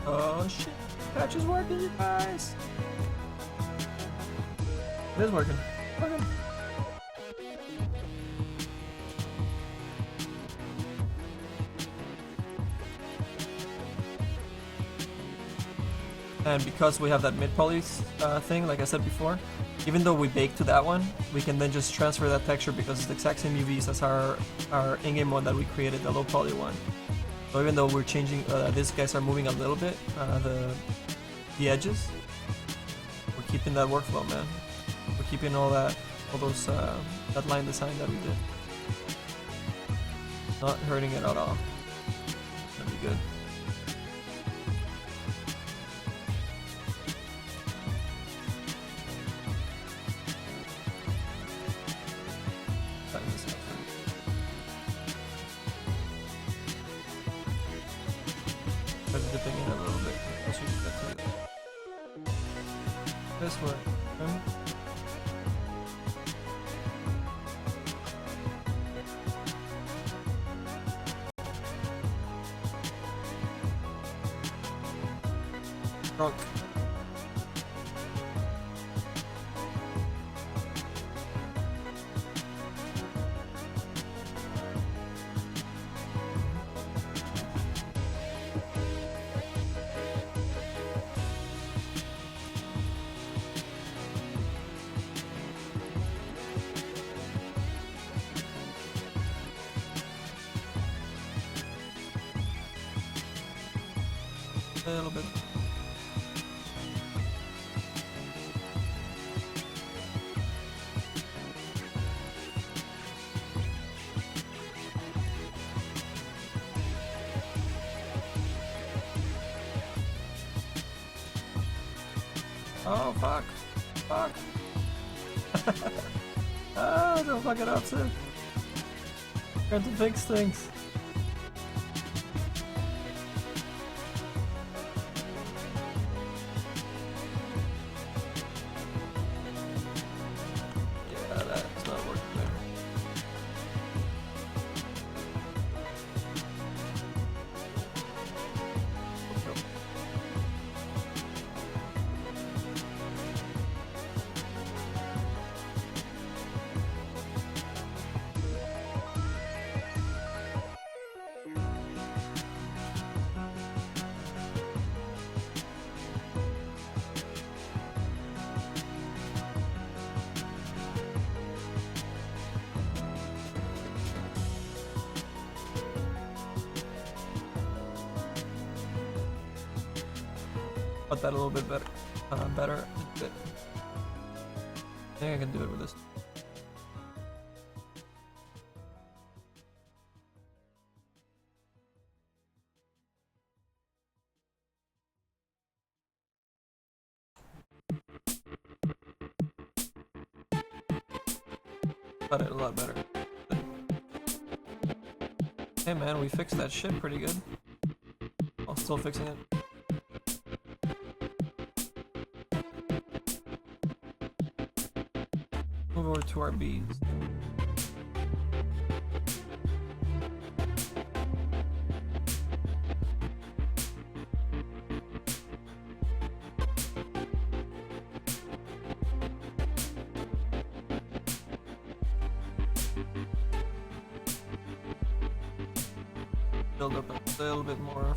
Oh shit, patch is working, you guys. It is working. Okay. And because we have that mid-poly thing, like I said before, even though we bake to that one, we can then just transfer that texture because it's the exact same UVs as our in-game one that we created, the low-poly one. So even though we're changing, these guys are moving a little bit, the edges, we're keeping that workflow, man. We're keeping all those that line design that we did. Not hurting it at all. That'd be good. Dipping in a little bit. Let's use that too. This way. Drunk. A little bit. Oh fuck. Fuck. Ah, don't fuck it up, sir. Trying to fix things. Put that a little bit better. Better. I think I can do it with this. Got it a lot better. Hey man, we fixed that shit pretty good. I'm still fixing it. Move over to our beads. Build up a little bit more.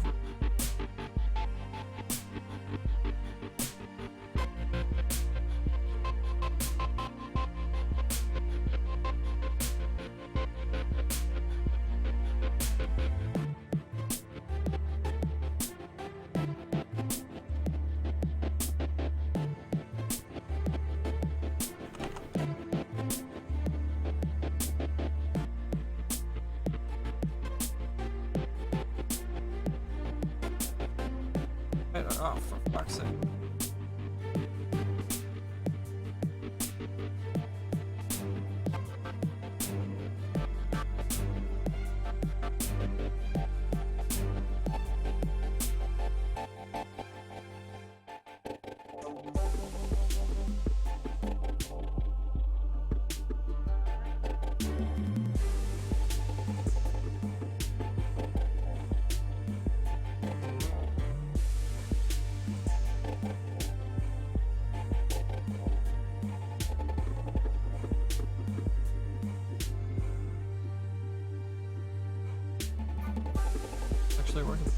actually working.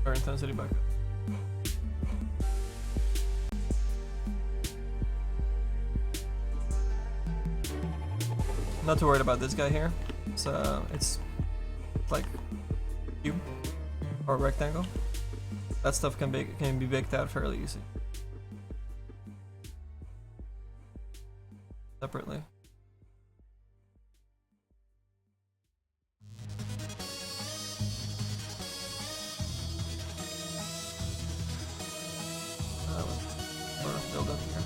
Our intensity back up. Not too worried about this guy here. It's like cube or rectangle. That stuff can be baked out fairly easy. Separately. Let's build up here.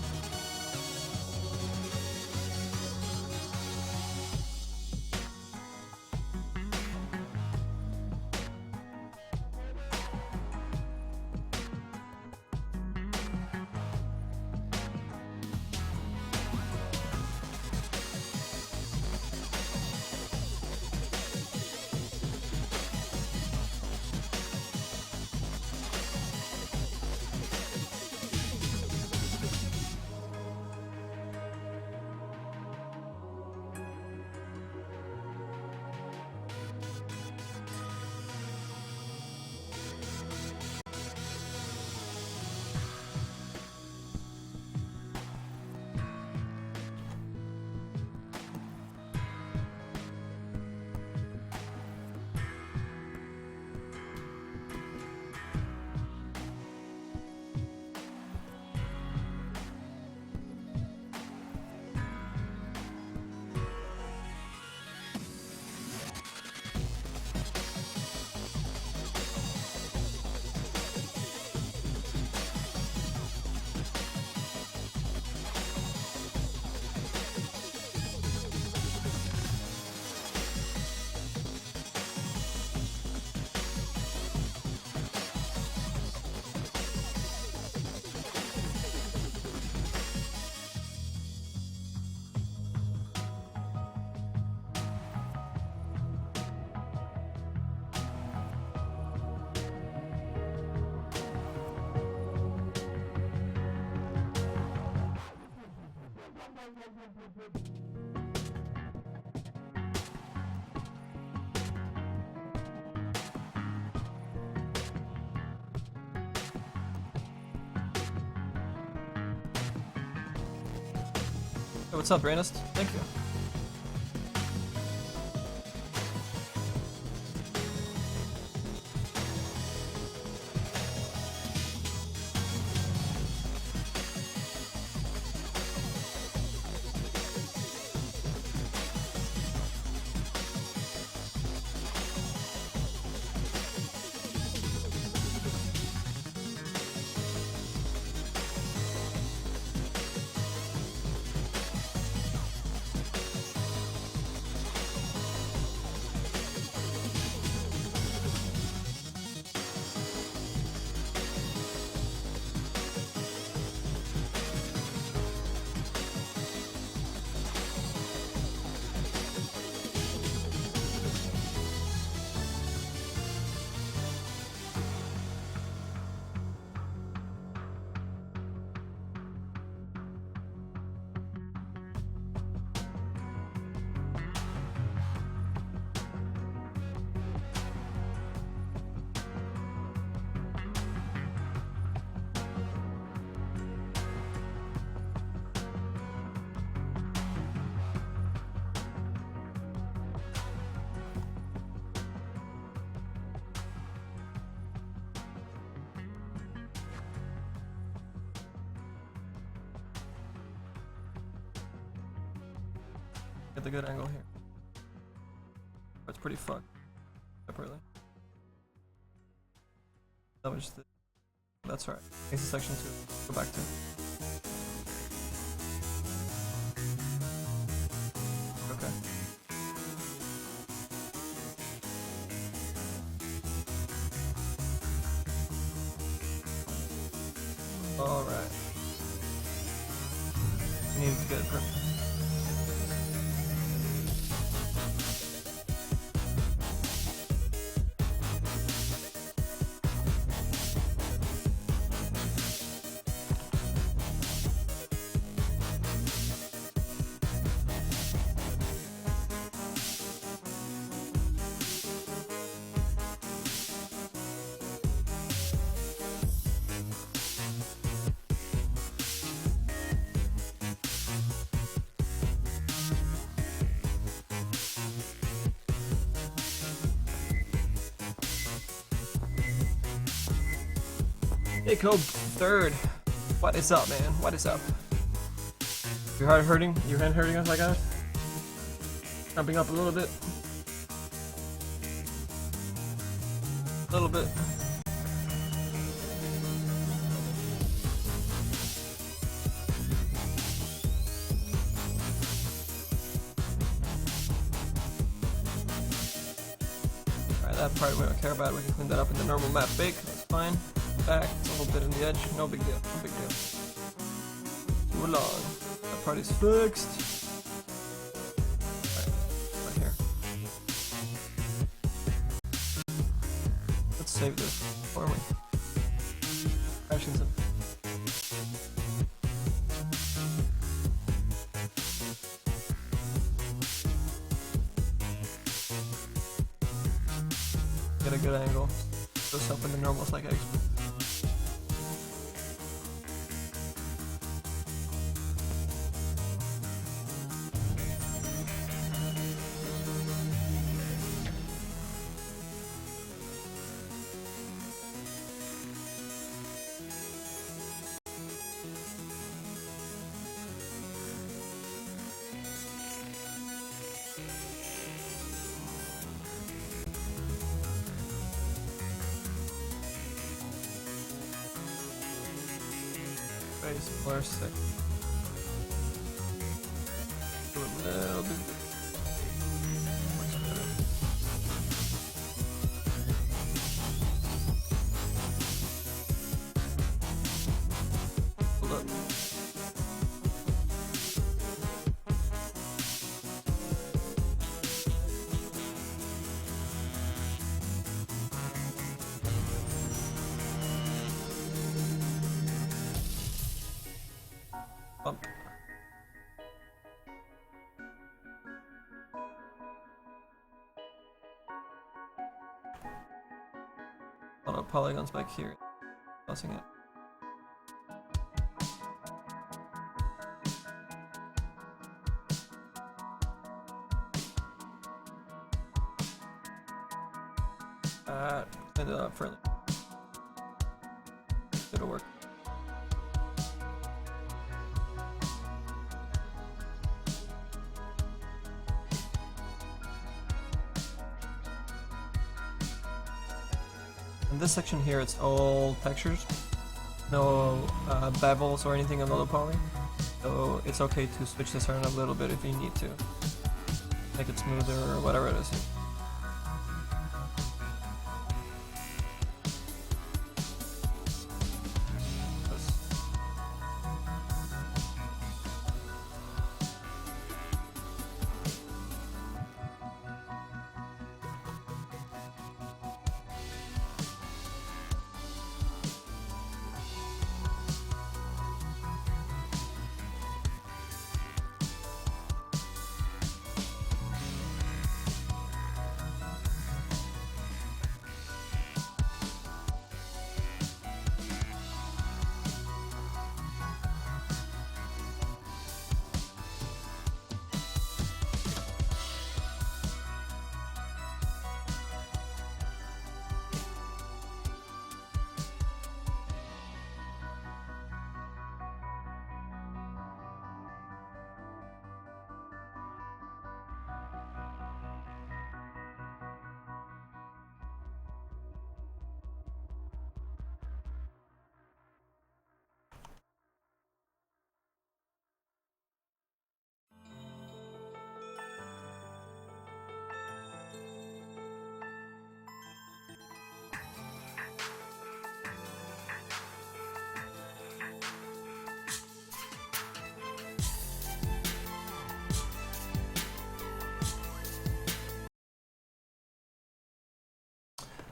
Hey, what's up, Rainist? Thank you. Get the good angle here. It's pretty fucked. Separately. That was the. That's right. This is section 2. Go back to. Okay. Alright. Need to get it perfect. Hey, Cope, third. What is up, man? What is up? Your heart hurting? Your hand hurting us like that? Jumping up a little bit. A little bit. Alright, that part we don't care about. We can clean that up in the normal map bake. That's fine. Back, it's a little bit in the edge. No big deal. No big deal. Too long. That part is fixed. Right here. Let's save this for me. Crashing some. Get a good angle. Just up in the normals like I expect. Blur stick. Do a little bit. Much better. Hold up. Bump. A lot of polygons back here. Tossing it. Clean it up further. It'll work. In this section here, it's all textures, no bevels or anything on the low poly, so it's okay to switch this around a little bit if you need to, make it smoother or whatever it is.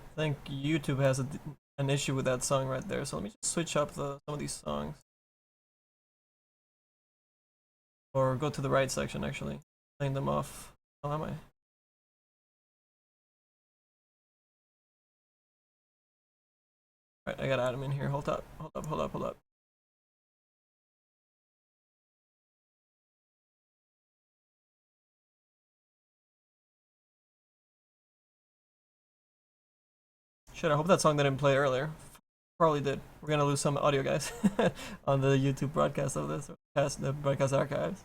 I think YouTube has an issue with that song right there, so let me just switch up some of these songs. Or go to the right section actually, playing them off. How am I? Alright, I gotta add them in here. Hold up, hold up, hold up, hold up. Shit, I hope that song didn't play earlier. Probably did. We're gonna lose some audio, guys, on the YouTube broadcast of this, the broadcast archives.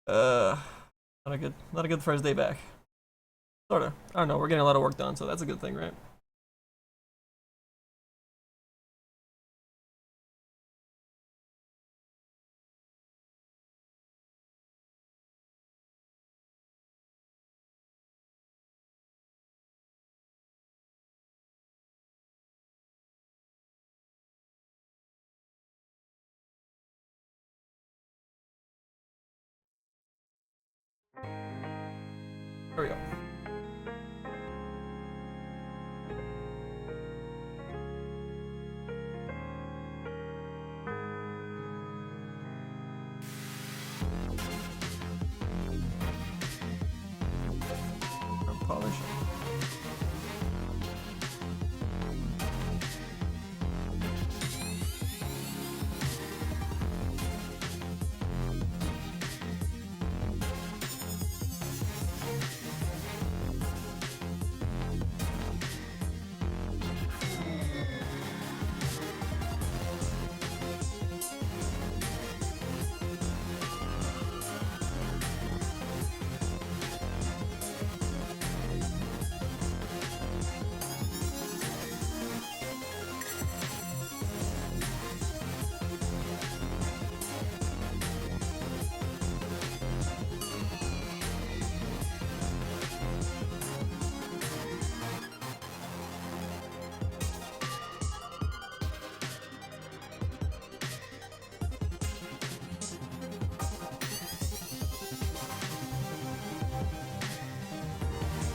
Uh, not a good first day back. Sorta. I don't know. We're getting a lot of work done, so that's a good thing, right? There we go. Polishing.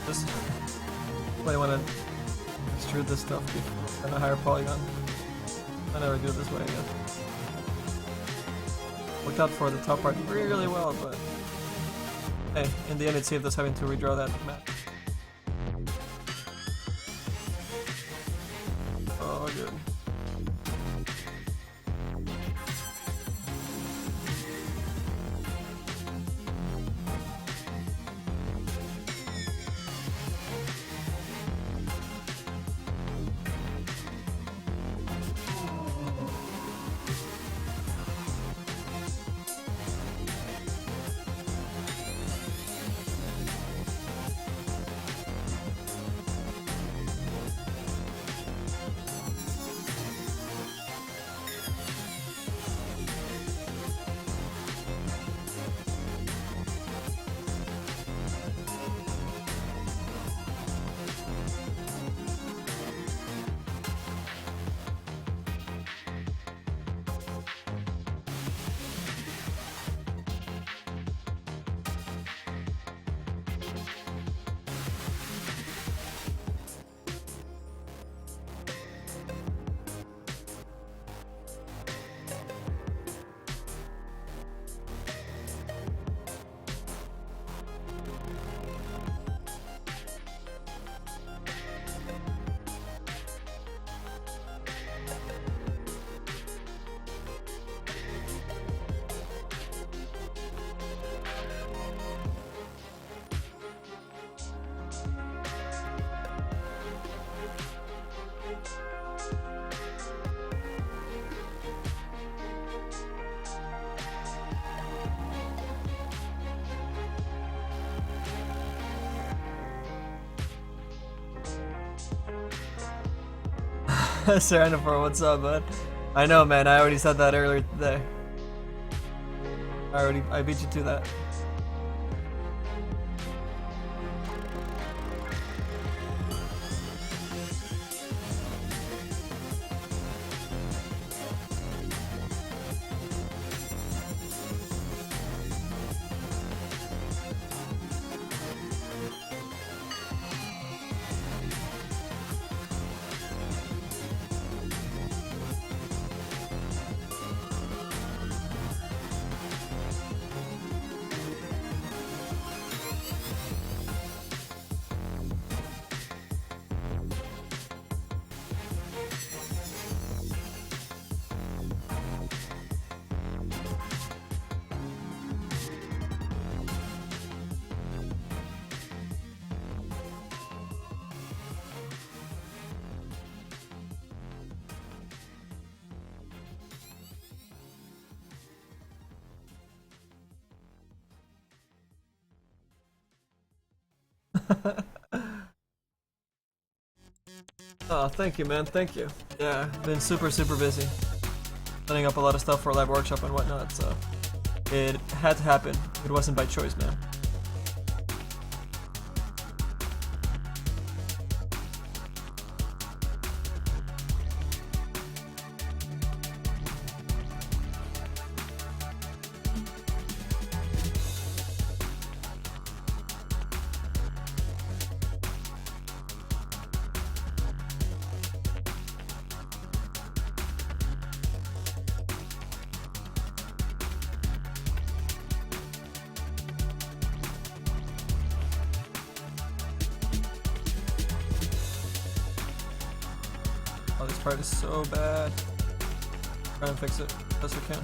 Just probably want to extrude this stuff before and a higher polygon. I never do it this way, I guess. Worked out for the top part really well, but hey, in the end it saved us having to redraw that map. Oh, good. Serenifor, what's up, bud? I know, man. I already said that earlier today. I beat you to that. Oh, thank you, man. Thank you. Yeah, been super busy, setting up a lot of stuff for live workshop and whatnot. So it had to happen. It wasn't by choice, man. Oh, this part is so bad. Try and fix it best we can.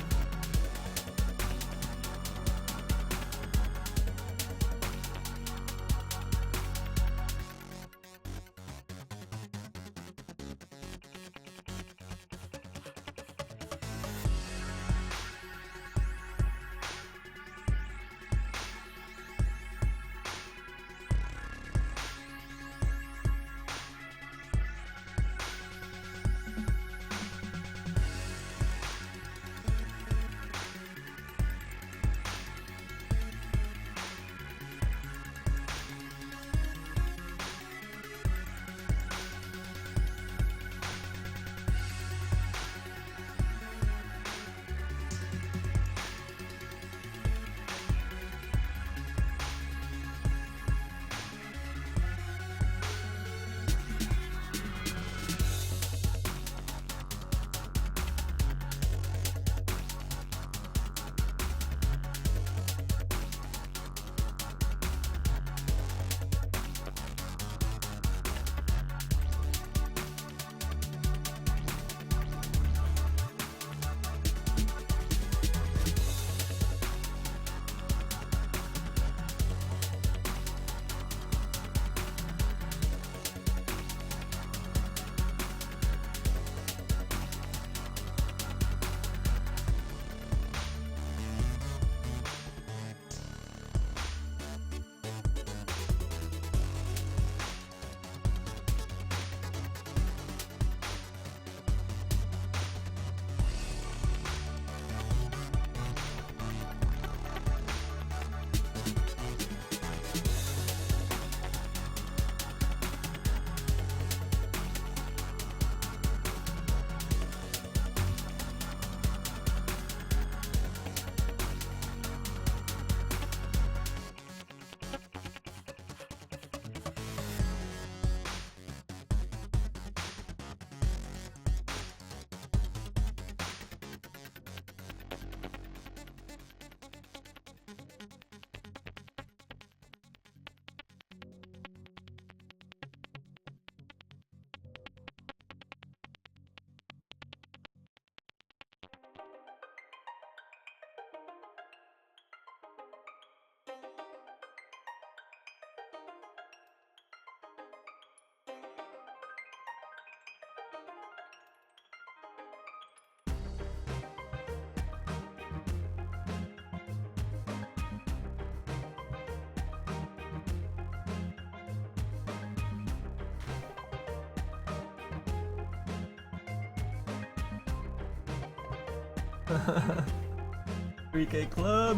$3K club.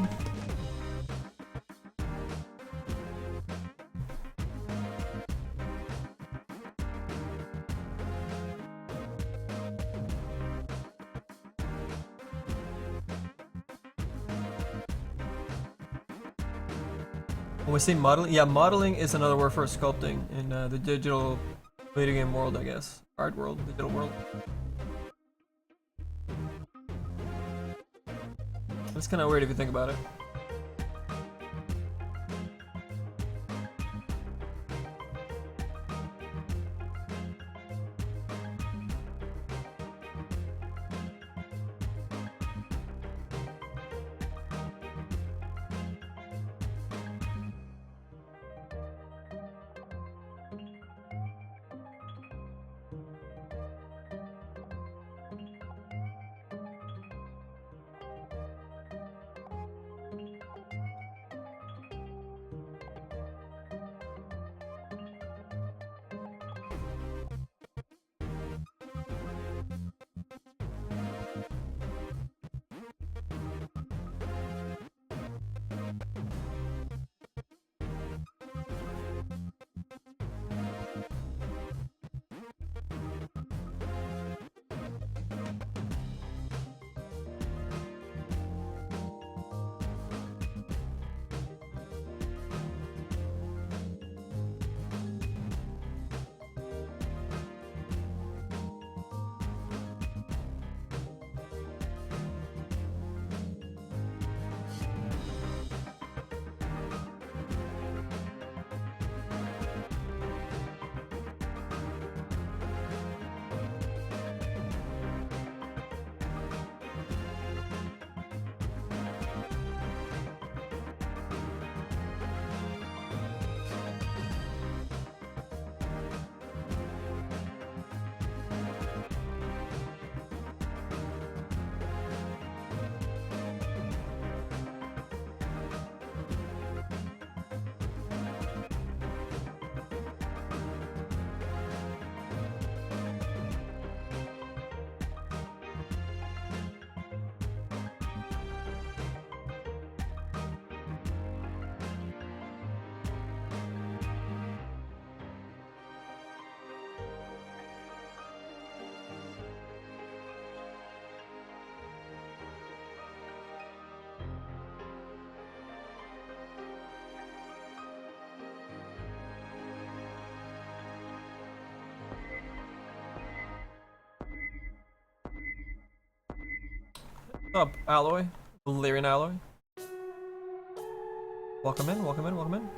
When we say modeling, yeah, modeling is another word for sculpting in the digital video game world, I guess. Art world, digital world. It's kind of weird if you think about it. What's up, Alloy? Valerian Alloy. Welcome in, welcome in, welcome in.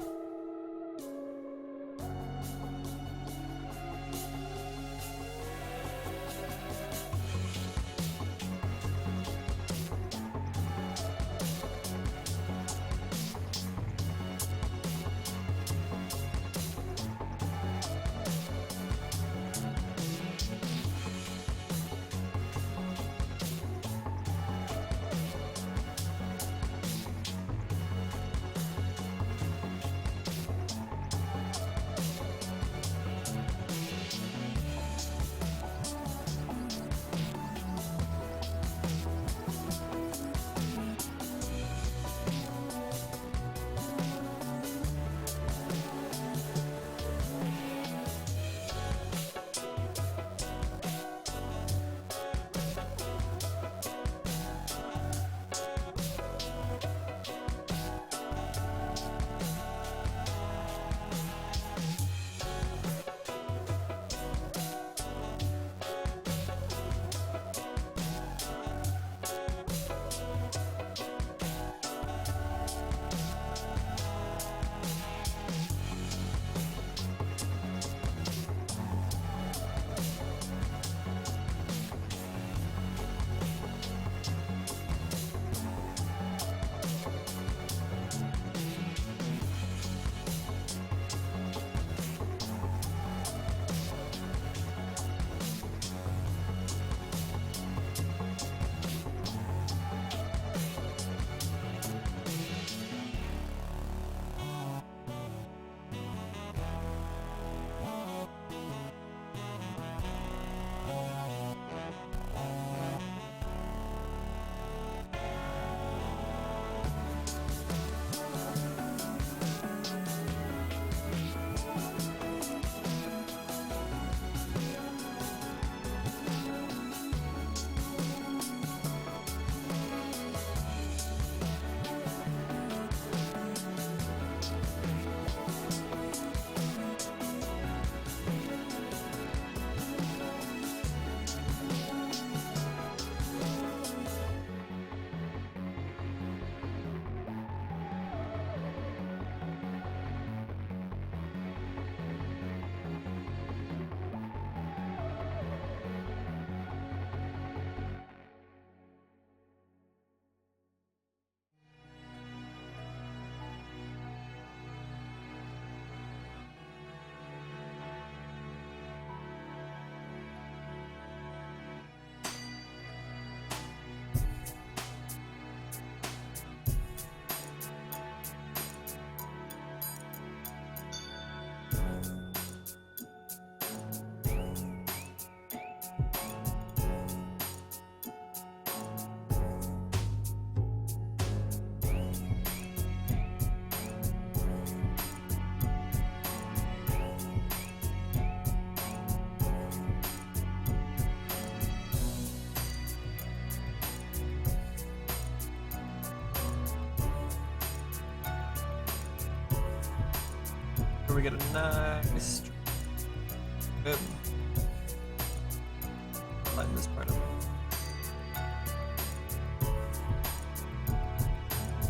We get a nice. Good. Line this part up.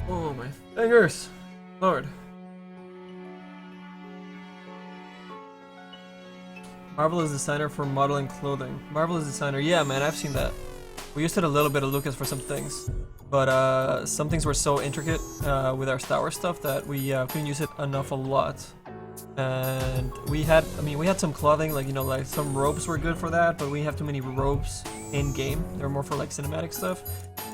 Oh my fingers, Lord. Marvelous designer for modeling clothing. Marvelous designer, yeah, man, I've seen that. We used it a little bit of Lucas for some things, but some things were so intricate with our Star Wars stuff that we couldn't use it enough a lot. And we had some clothing, like, you know, like some robes were good for that, but we have too many robes in game. They're more for like cinematic stuff.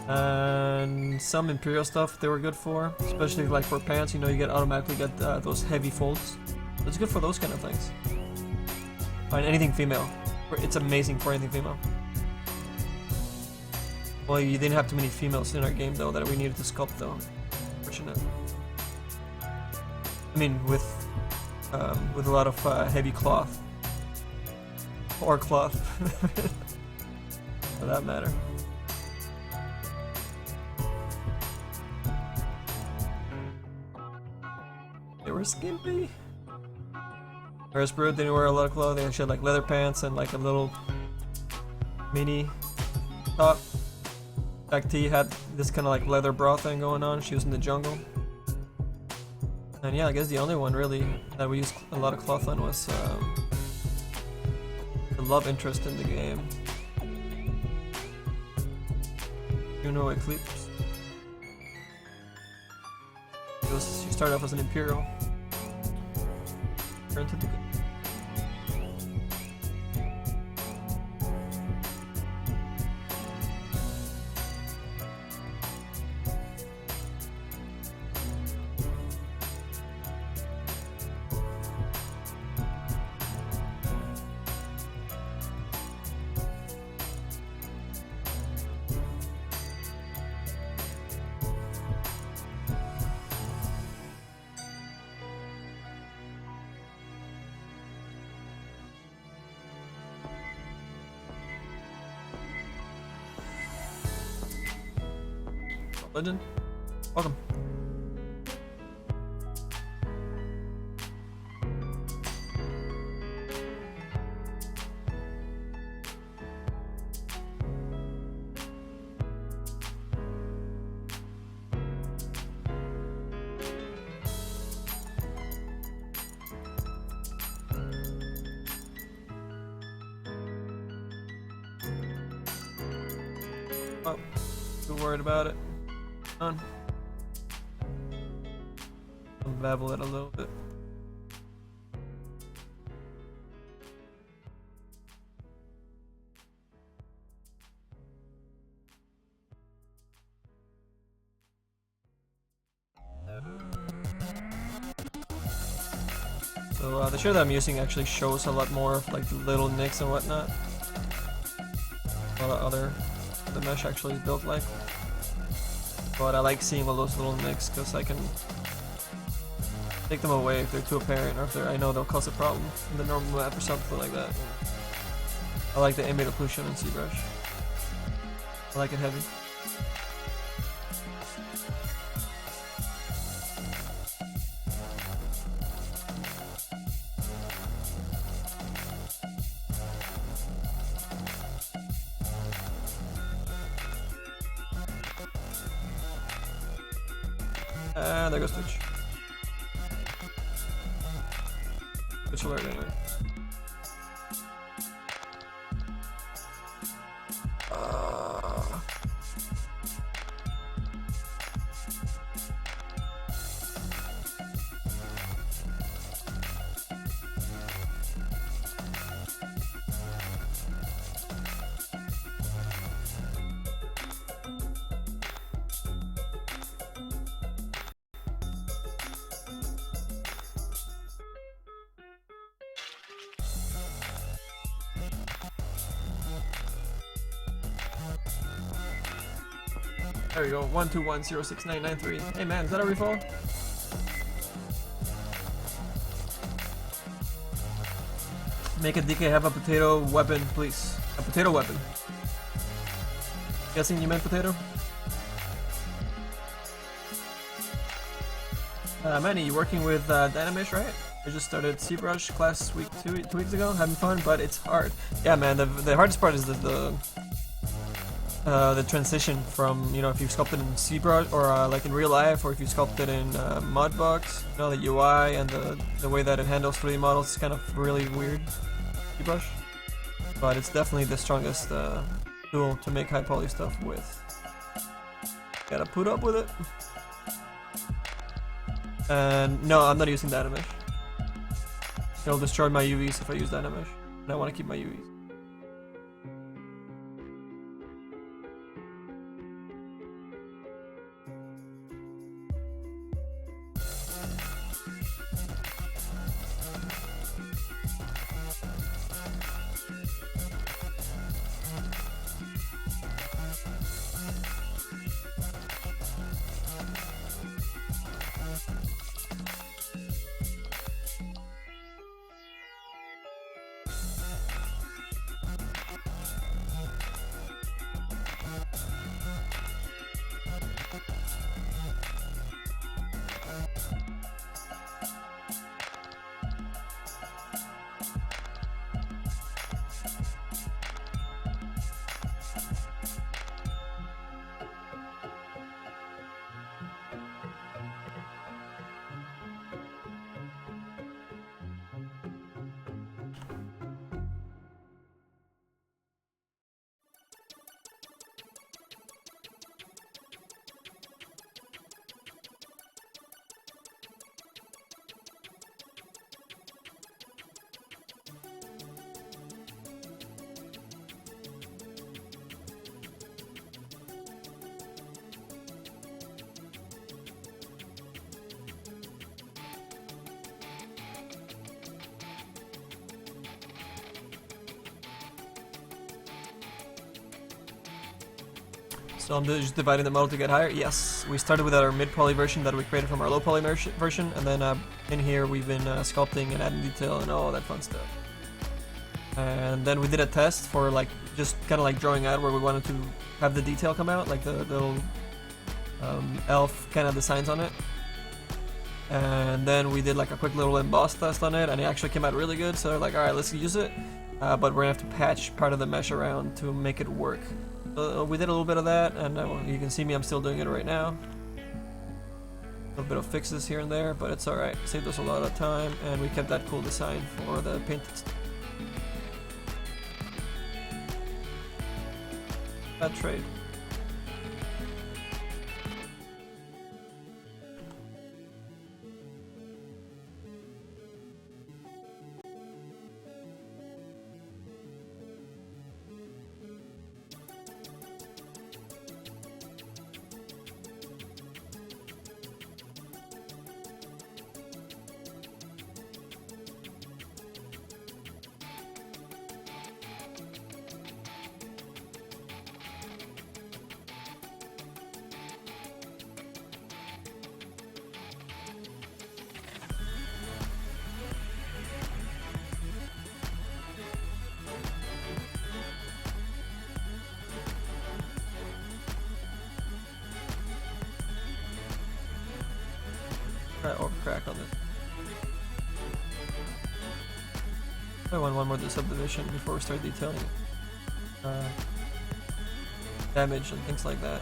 And some Imperial stuff they were good for, especially like for pants, you know, you automatically get those heavy folds. It's good for those kind of things. And anything female. It's amazing for anything female. Well, you didn't have too many females in our game though that we needed to sculpt though. Fortunate. I mean, with a lot of heavy cloth. Or cloth. For that matter. They were skimpy. Whereas Brood didn't wear a lot of clothing. She had like leather pants and like a little mini top. Jack T had this kind of like leather bra thing going on. She was in the jungle. And yeah, I guess the only one really that we used a lot of cloth on was the love interest in the game. Juno Eclipse. She started off as an Imperial. Turned to the Legend. Welcome. Oh, too worried about it. On. Unravel it a little bit. So the shirt that I'm using actually shows a lot more of like the little nicks and whatnot. A lot of other the mesh actually is built like. But I like seeing all those little nicks because I can take them away if they're too apparent or if I know they'll cause a problem in the normal map or something like that. I like the ambient occlusion in zBrush. I like it heavy. There goes Twitch. Twitch alert anyway. There we go, 121069993. Hey man, is that a refill? Make a DK have a potato weapon, please. A potato weapon. Guessing you meant potato? Manny, you working with Dynamish, right? I just started zBrush class week two weeks ago, having fun, but it's hard. Yeah man, the hardest part is the transition from, you know, if you sculpted in zBrush or like in real life, or if you sculpted in Modbox, you know, the UI and the way that it handles 3D models is kind of really weird, zBrush. But it's definitely the strongest tool to make high poly stuff with. Gotta put up with it. And no, I'm not using Dynamish. It'll destroy my UVs if I use Dynamish, and I want to keep my UVs. So I'm just dividing the model to get higher. Yes, we started with our mid poly version that we created from our low poly version, and then in here we've been sculpting and adding detail and all that fun stuff. And then we did a test for like just kind of like drawing out where we wanted to have the detail come out, like the little elf kind of designs on it. And then we did like a quick little emboss test on it, and it actually came out really good. So like, all right, let's use it, but we're gonna have to patch part of the mesh around to make it work. So we did a little bit of that, and you can see me, I'm still doing it right now. A little bit of fixes here and there, but it's alright. Saved us a lot of time, and we kept that cool design for the painted stuff. Bad trade. Or crack on this. I want one more subdivision before we start detailing damage and things like that.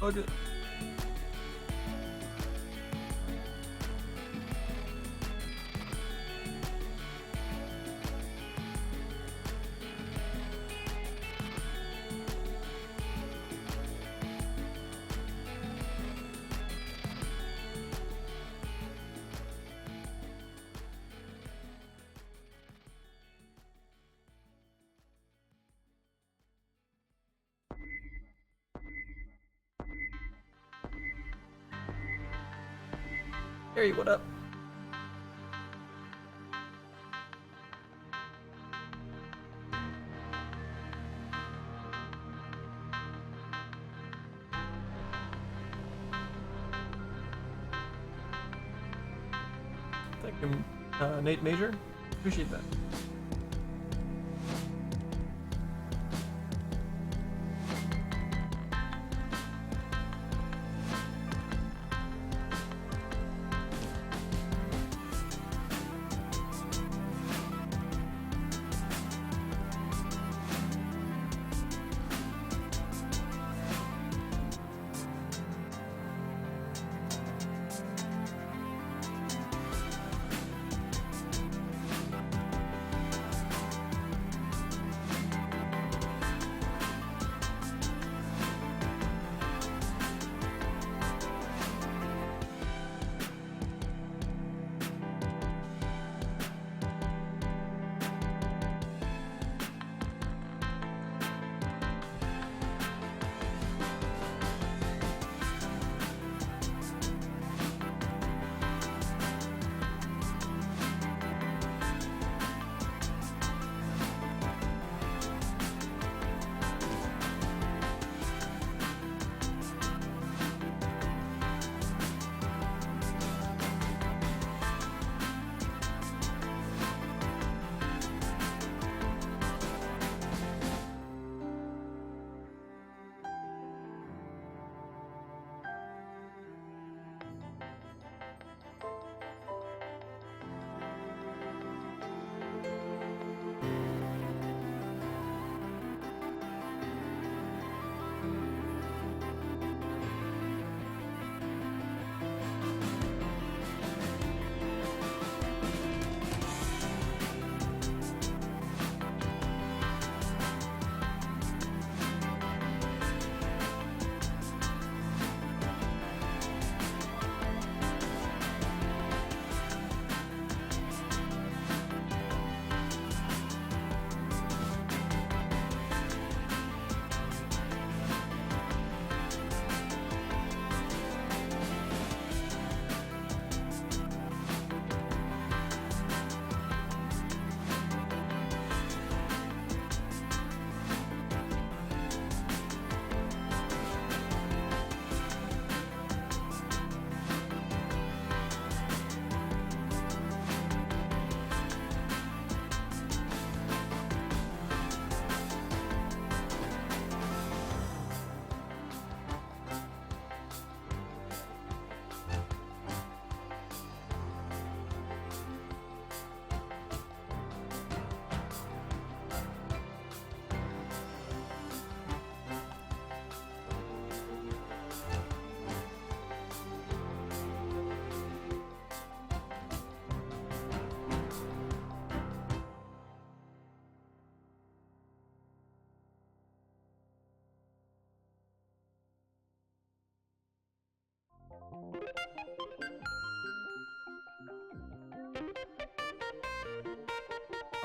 Oh, good. Harry, what up? Thank you, Nate Major. Appreciate that.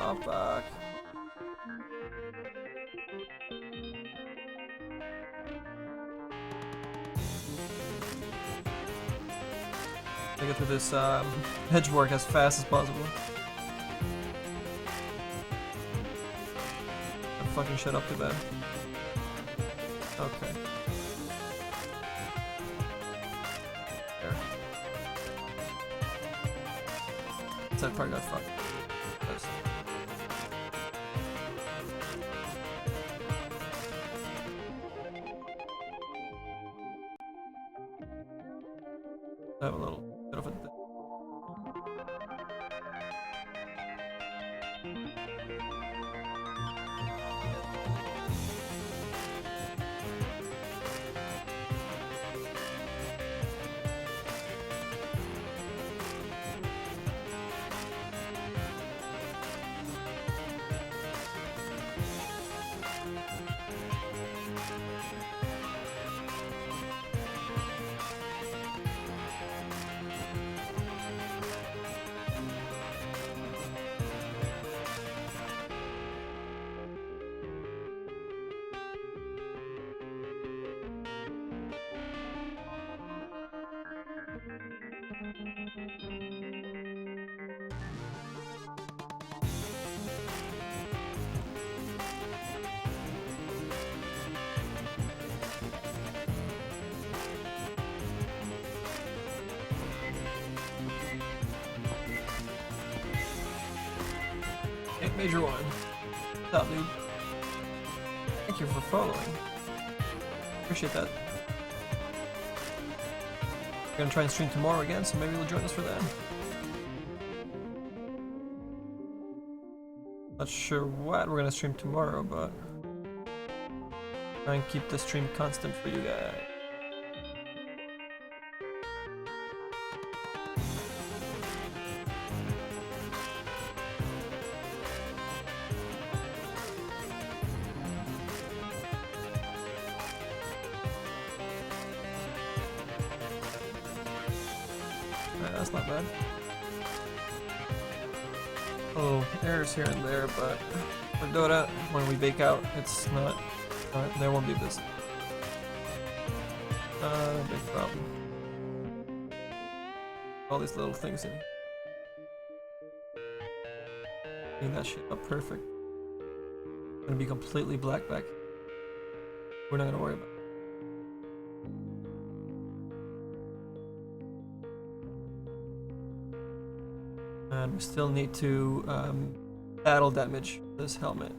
Oh, fuck. I get through this hedge work as fast as possible. I'm fucking shit up too bad. Okay. There. That part got fucked. Nice. I have a little bit of a... Major one. What's up, dude? Thank you for following. Appreciate that. We're gonna try and stream tomorrow again, so maybe you'll join us for that. Not sure what we're gonna stream tomorrow, but try and keep the stream constant for you guys. That's not bad. Oh, errors here and there, but for Dota, when we bake out, it's not. There won't be this. Big problem. All these little things in. Clean that shit up perfect. It's gonna be completely black back. We're not gonna worry about it. And we still need to battle damage this helmet.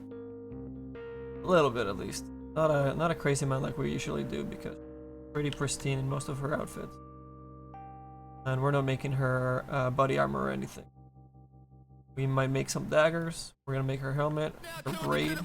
A little bit at least. Not a crazy amount like we usually do because it's pretty pristine in most of her outfits. And we're not making her body armor or anything. We might make some daggers. We're gonna make her helmet, her braid.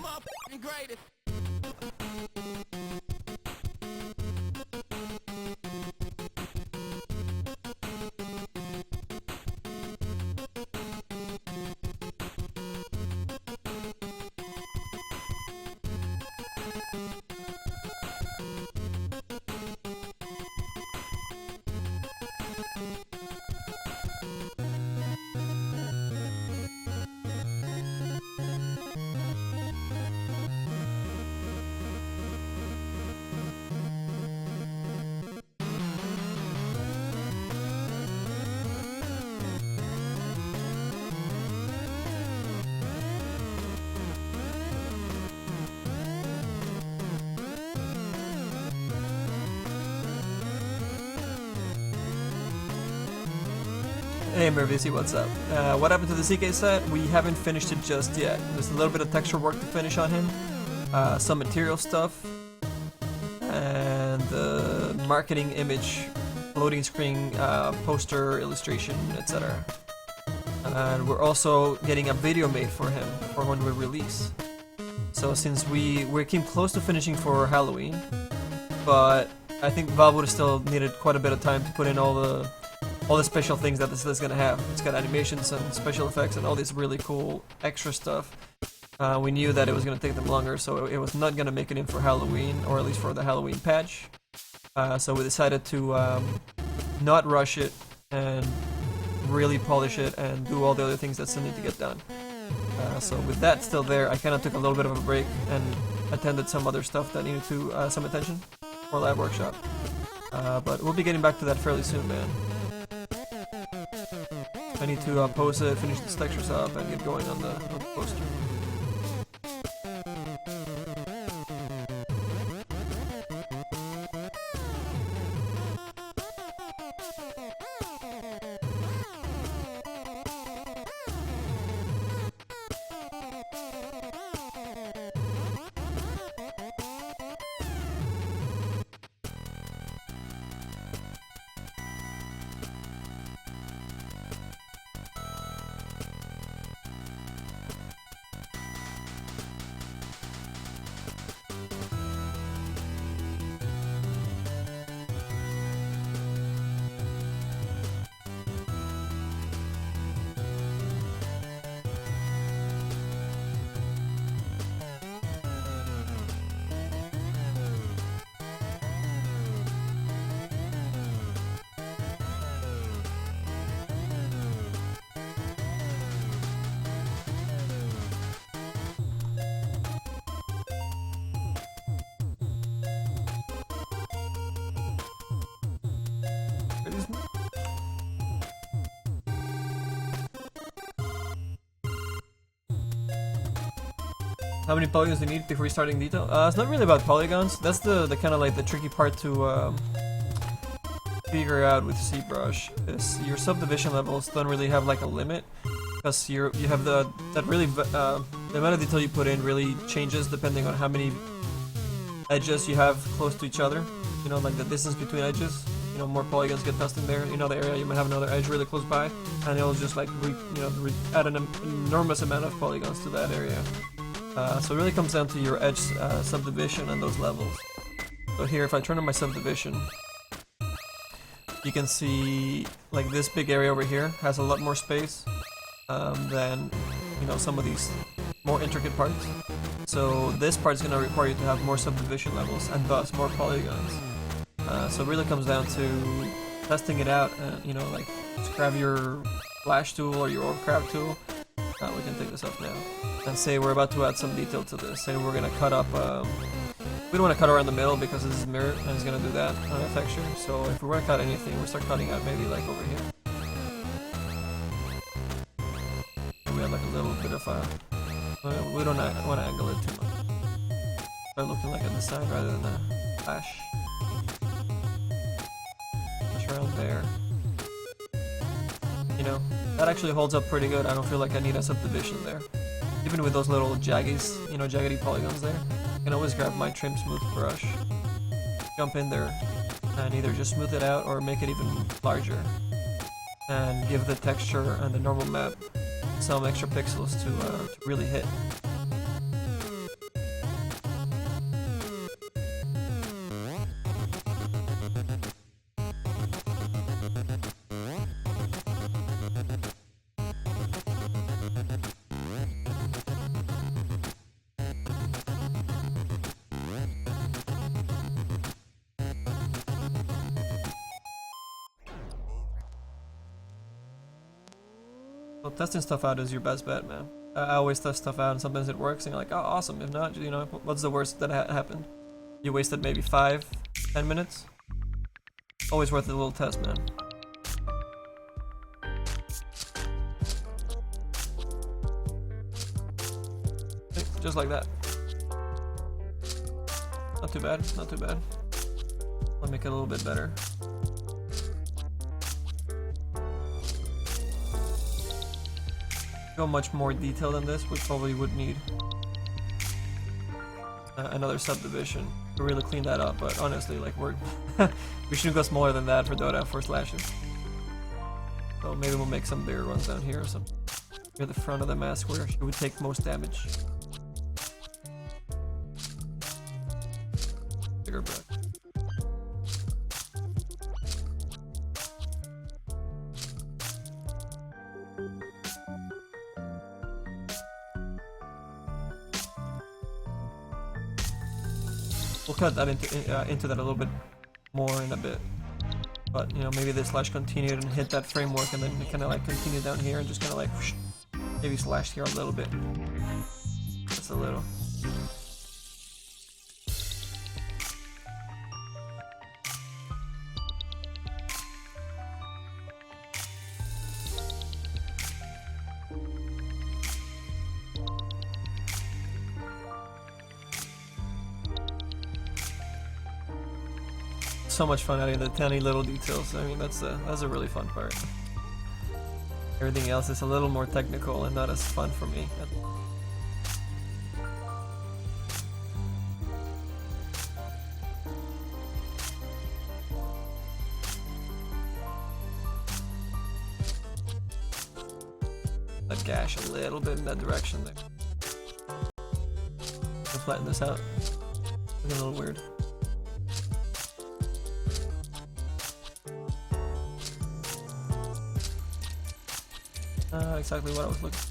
Hey Mervisi, what's up? What happened to the CK set? We haven't finished it just yet. There's a little bit of texture work to finish on him, some material stuff, and the marketing image, loading screen, poster, illustration, etc. And we're also getting a video made for him for when we release. So since we came close to finishing for Halloween, but I think Valve would have still needed quite a bit of time to put in all the special things that this is gonna have. It's got animations and special effects and all this really cool extra stuff. We knew that it was gonna take them longer, so it was not gonna make it in for Halloween, or at least for the Halloween patch. So we decided to not rush it and really polish it and do all the other things that still need to get done. So with that still there, I kind of took a little bit of a break and attended some other stuff that needed to some attention for lab workshop. But we'll be getting back to that fairly soon, man. I need to pose it, finish the textures up, and get going on the poster. How many polygons do you need before you starting detail? It's not really about polygons. That's the kind of like the tricky part to figure out with zBrush. Is your subdivision levels don't really have like a limit, because you have the amount of detail you put in really changes depending on how many edges you have close to each other. You know, like the distance between edges. You know, more polygons get tested there. In another area, you might have another edge really close by, and it'll just like add an enormous amount of polygons to that area. So it really comes down to your edge subdivision and those levels. So here, if I turn on my subdivision, you can see like this big area over here has a lot more space than some of these more intricate parts. So this part is going to require you to have more subdivision levels and thus more polygons. So it really comes down to testing it out. Like just grab your flash tool or your overcrab tool. We can take this up now. And say we're about to add some detail to this. Say we're gonna cut up. We don't want to cut around the middle because this is mirrored and it's gonna do that on a texture. So if we want to cut anything, we'll start cutting out maybe like over here. And we have like a little bit of a. We don't want to angle it too much. Start looking like on the side rather than a flash. Just around there. That actually holds up pretty good. I don't feel like I need a subdivision there. Even with those little jaggies, jaggedy polygons there, I can always grab my trim smooth brush, jump in there, and either just smooth it out or make it even larger. And give the texture and the normal map some extra pixels to really hit. Well, testing stuff out is your best bet, man. I always test stuff out and sometimes it works and you're like, oh, awesome. If not, what's the worst that happened? You wasted maybe 5-10 minutes? Always worth a little test, man. Okay, just like that. Not too bad, not too bad. I'll make it a little bit better. Go much more detail than this, we probably would need another subdivision to really clean that up, but honestly, like we shouldn't go smaller than that for Dota 4 slashes. So maybe we'll make some bigger ones down here or something. Near the front of the mask where it would take most damage. Bigger brush. We'll cut that into that a little bit more in a bit, but maybe this slash continued and hit that framework, and then kind of like continue down here and just kind of like whoosh, Maybe slash here a little bit. Just a little. So much fun adding the tiny little details. I mean, that's a really fun part. Everything else is a little more technical and not as fun for me. That gash a little bit in that direction there. We'll flatten this out. Looking a little weird. Exactly what I was looking for.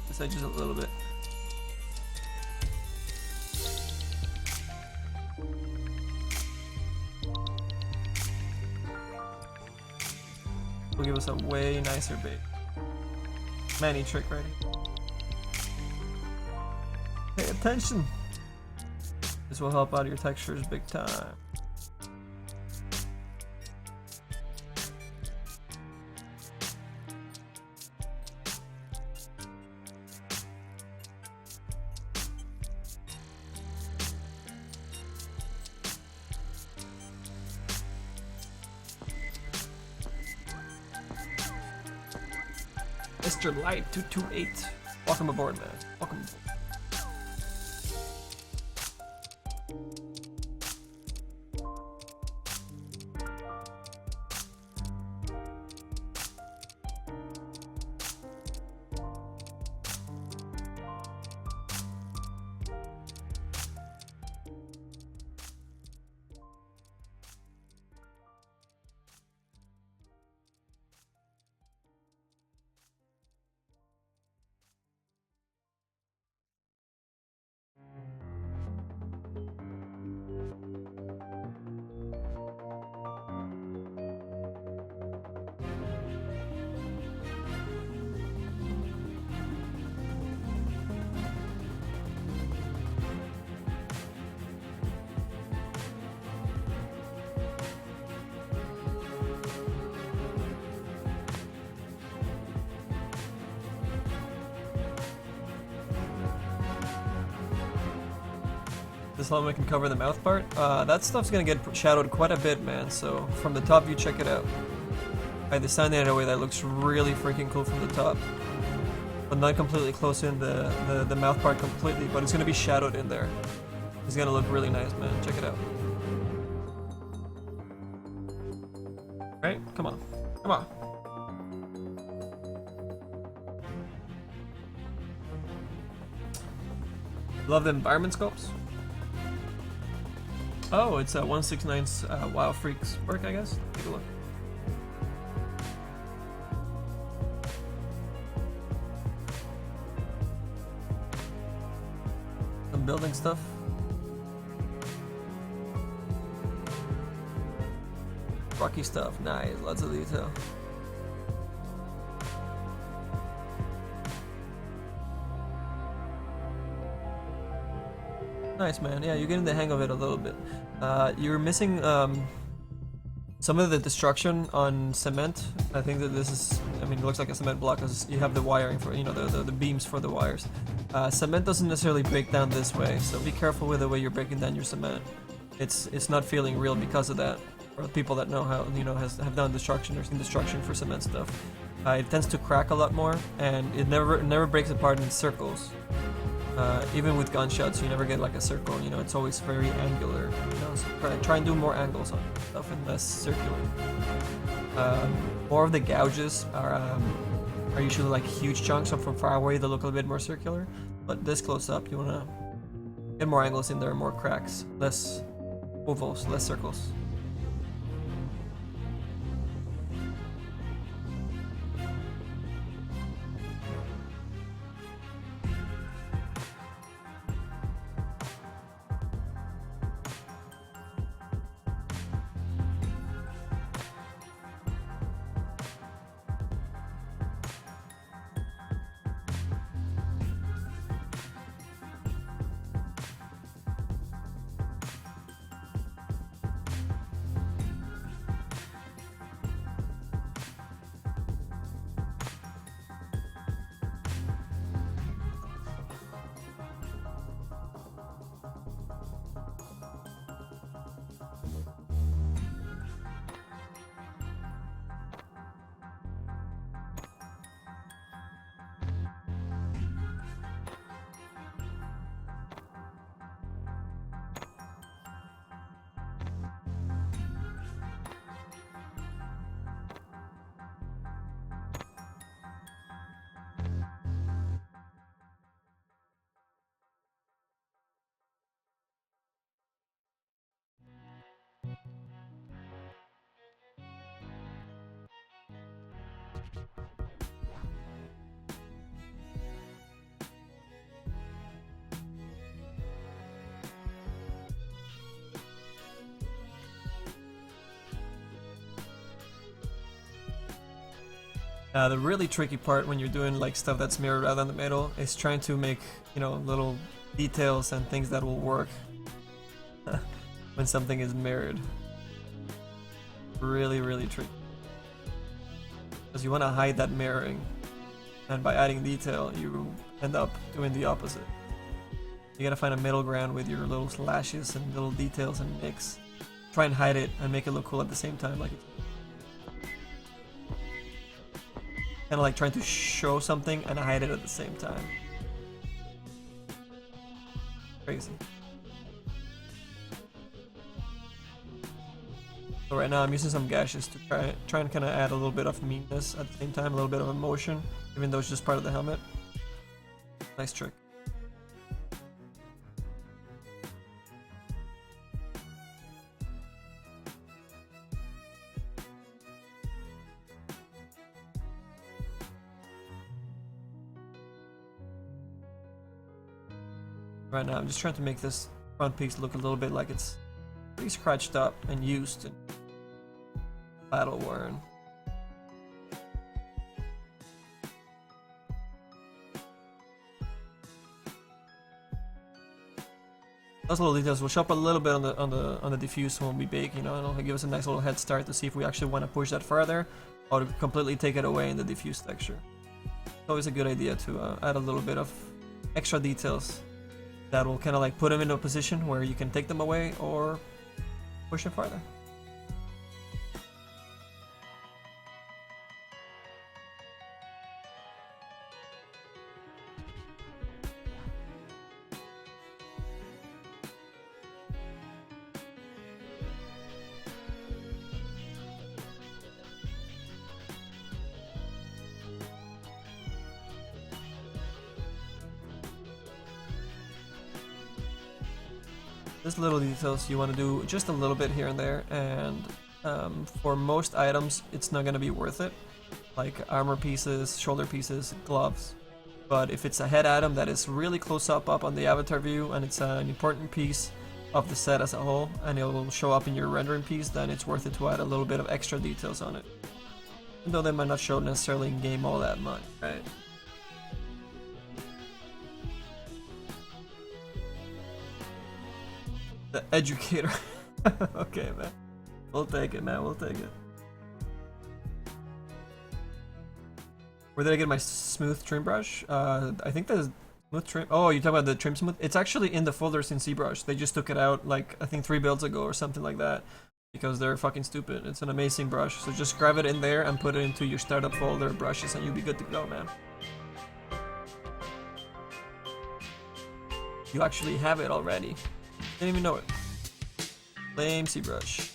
This edge is a little bit. Will give us a way nicer bait. Many trick ready. Pay attention. This will help out your textures big time. Mr. Light 228. Welcome aboard, man. Welcome aboard. This element can cover the mouth part. That stuff's gonna get shadowed quite a bit, man. So from the top view, check it out. I designed it in a way that looks really freaking cool from the top, but not completely close in the mouth part completely. But it's gonna be shadowed in there. It's gonna look really nice, man. Check it out. Right? Come on, come on. Love the environment sculpts. Oh, it's 169's Wild Freaks work, I guess. Take a look. Some building stuff. Rocky stuff, nice, lots of detail. Nice, man. Yeah, you're getting the hang of it a little bit. You're missing some of the destruction on cement. I think that this is, I mean, it looks like a cement block because you have the wiring for, you know, the beams for the wires. Cement doesn't necessarily break down this way, so be careful with the way you're breaking down your cement. It's not feeling real because of that. For people that know how, you know, have done destruction or seen destruction for cement stuff, it tends to crack a lot more, and it never breaks apart in circles. Even with gunshots, you never get like a circle, you know, it's always very angular, you know, so try and do more angles on stuff and less circular. More of the gouges are usually like huge chunks, so from far away they look a little bit more circular, but this close up you want to get more angles in there, more cracks, less ovals, less circles. The really tricky part when you're doing like stuff that's mirrored rather than the middle is trying to make, you know, little details and things that will work when something is mirrored. Really, really tricky. Because you want to hide that mirroring, and by adding detail, you end up doing the opposite. You gotta find a middle ground with your little slashes and little details and mix. Try and hide it and make it look cool at the same time, like it's kind of like trying to show something and hide it at the same time. Crazy. So right now I'm using some gashes to try and kind of add a little bit of meanness at the same time, a little bit of emotion, even though it's just part of the helmet. Nice trick. Right now I'm just trying to make this front piece look a little bit like it's pretty scratched up and used and battle worn. Those little details will show up a little bit on the diffuse when we bake, you know, and it'll give us a nice little head start to see if we actually want to push that further or to completely take it away in the diffuse texture. It's always a good idea to add a little bit of extra details that will kind of like put them into a position where you can take them away or push it farther. These little details you want to do just a little bit here and there, and for most items it's not going to be worth it, like armor pieces, shoulder pieces, gloves. But if it's a head item that is really close up on the avatar view and it's an important piece of the set as a whole and it will show up in your rendering piece, then it's worth it to add a little bit of extra details on it. Even though they might not show necessarily in game all that much, right? The educator. Okay, man. We'll take it, man. We'll take it. Where did I get my smooth trim brush? I think the smooth trim. Oh, you're talking about the trim smooth? It's actually in the folders in zBrush. They just took it out like I think 3 builds ago or something like that because they're fucking stupid. It's an amazing brush. So just grab it in there and put it into your startup folder brushes and you'll be good to go, man. You actually have it already. Didn't even know it. Lame zBrush.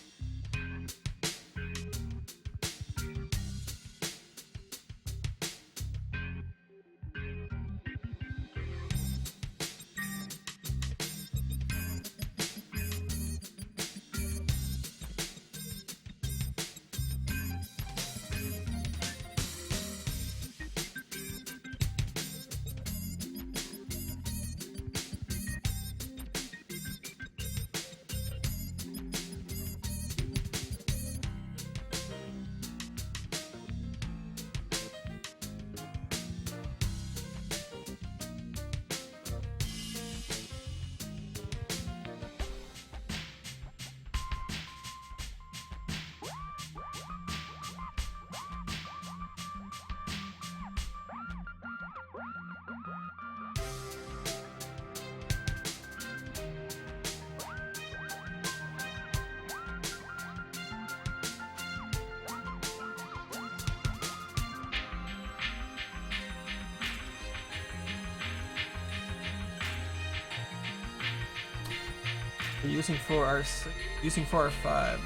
We're using 4R6, using 4R5.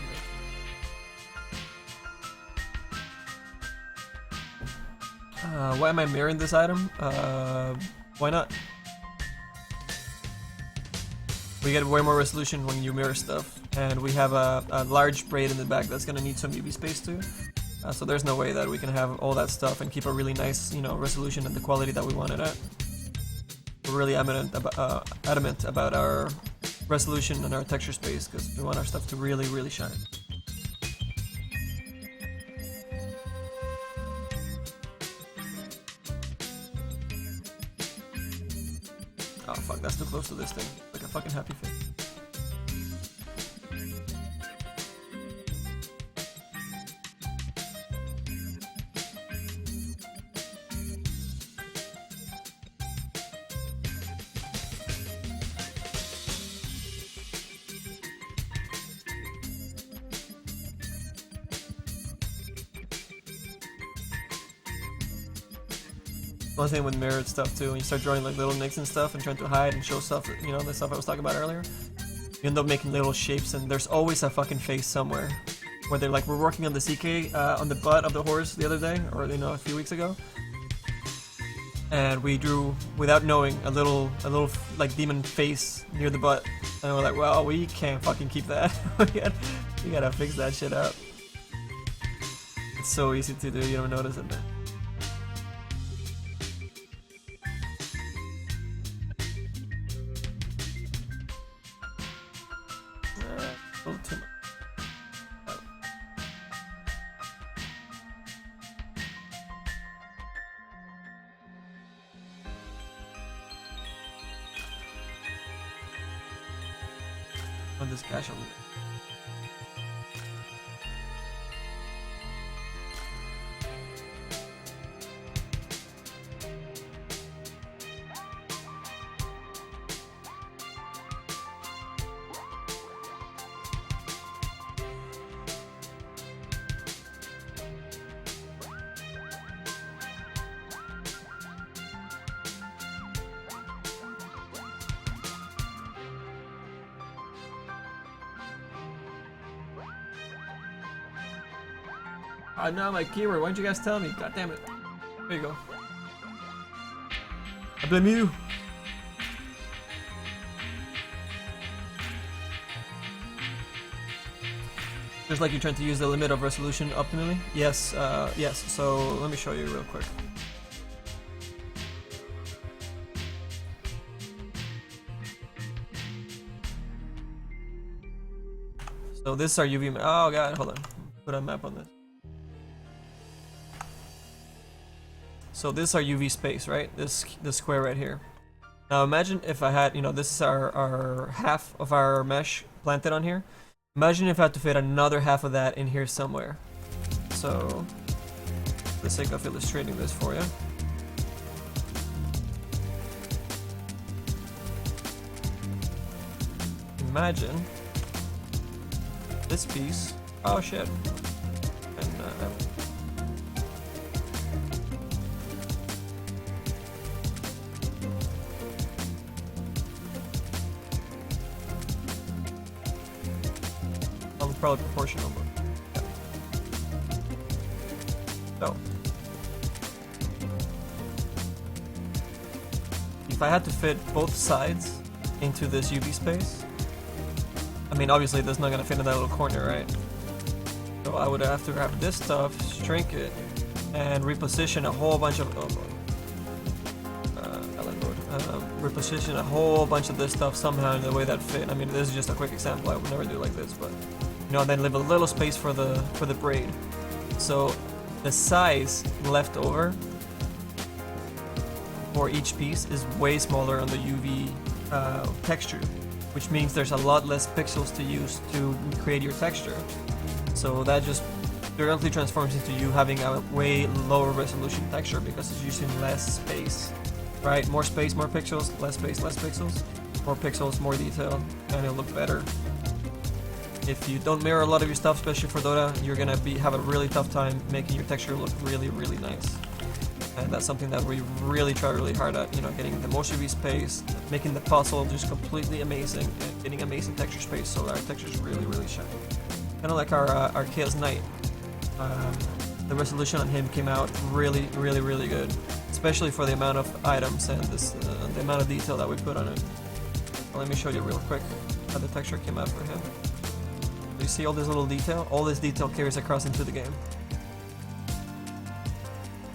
Why am I mirroring this item? Why not? We get way more resolution when you mirror stuff, and we have a large braid in the back that's gonna need some UV space too. So there's no way that we can have all that stuff and keep a really nice, you know, resolution and the quality that we want it at. We're really adamant about our resolution and our texture space because we want our stuff to really, really shine. Oh fuck, that's too close to this thing. Like a fucking happy face. One thing with mirrored stuff too, when you start drawing like little nicks and stuff and trying to hide and show stuff, you know, the stuff I was talking about earlier, you end up making little shapes and there's always a fucking face somewhere. Whether like we're working on the CK on the butt of the horse the other day, or you know, a few weeks ago, and we drew without knowing a little like demon face near the butt, and we're like, well, we can't fucking keep that. we gotta fix that shit up. It's so easy to do, you don't notice it. Too much. On this cache over there. Oh no, my keyword, why didn't you guys tell me? God damn it. There you go. I blame you. Just like you're trying to use the limit of resolution optimally? Yes, yes. So let me show you real quick. So this is our UV map. Oh god, hold on. Put a map on this. So this is our UV space, right? This square right here. Now imagine if I had, you know, this is our half of our mesh planted on here. Imagine if I had to fit another half of that in here somewhere. So, for the sake of illustrating this for you. Imagine this piece. Oh shit. And probably proportional, but yeah. So if I had to fit both sides into this UV space, I mean obviously that's not gonna fit in that little corner, right? So I would have to grab this stuff, shrink it, and reposition a whole bunch of reposition a whole bunch of this stuff somehow in the way that fit. I mean, this is just a quick example. I would never do like this, but you know, and then leave a little space for the braid. So the size left over for each piece is way smaller on the UV texture, which means there's a lot less pixels to use to create your texture. So that just directly transforms into you having a way lower resolution texture because it's using less space, right? More space, more pixels, less space, less pixels, more pixels, more detail, and it'll look better. If you don't mirror a lot of your stuff, especially for Dota, you're gonna have a really tough time making your texture look really, really nice. and that's something that we really try really hard at. You know, getting the most UV space, making the puzzle just completely amazing, and getting amazing texture space so our textures really shine. Kind of like our Chaos Knight. The resolution on him came out really good, especially for the amount of items and the amount of detail that we put on it. Well, let me show you real quick how the texture came out for him. You see all this little detail? All this detail carries across into the game.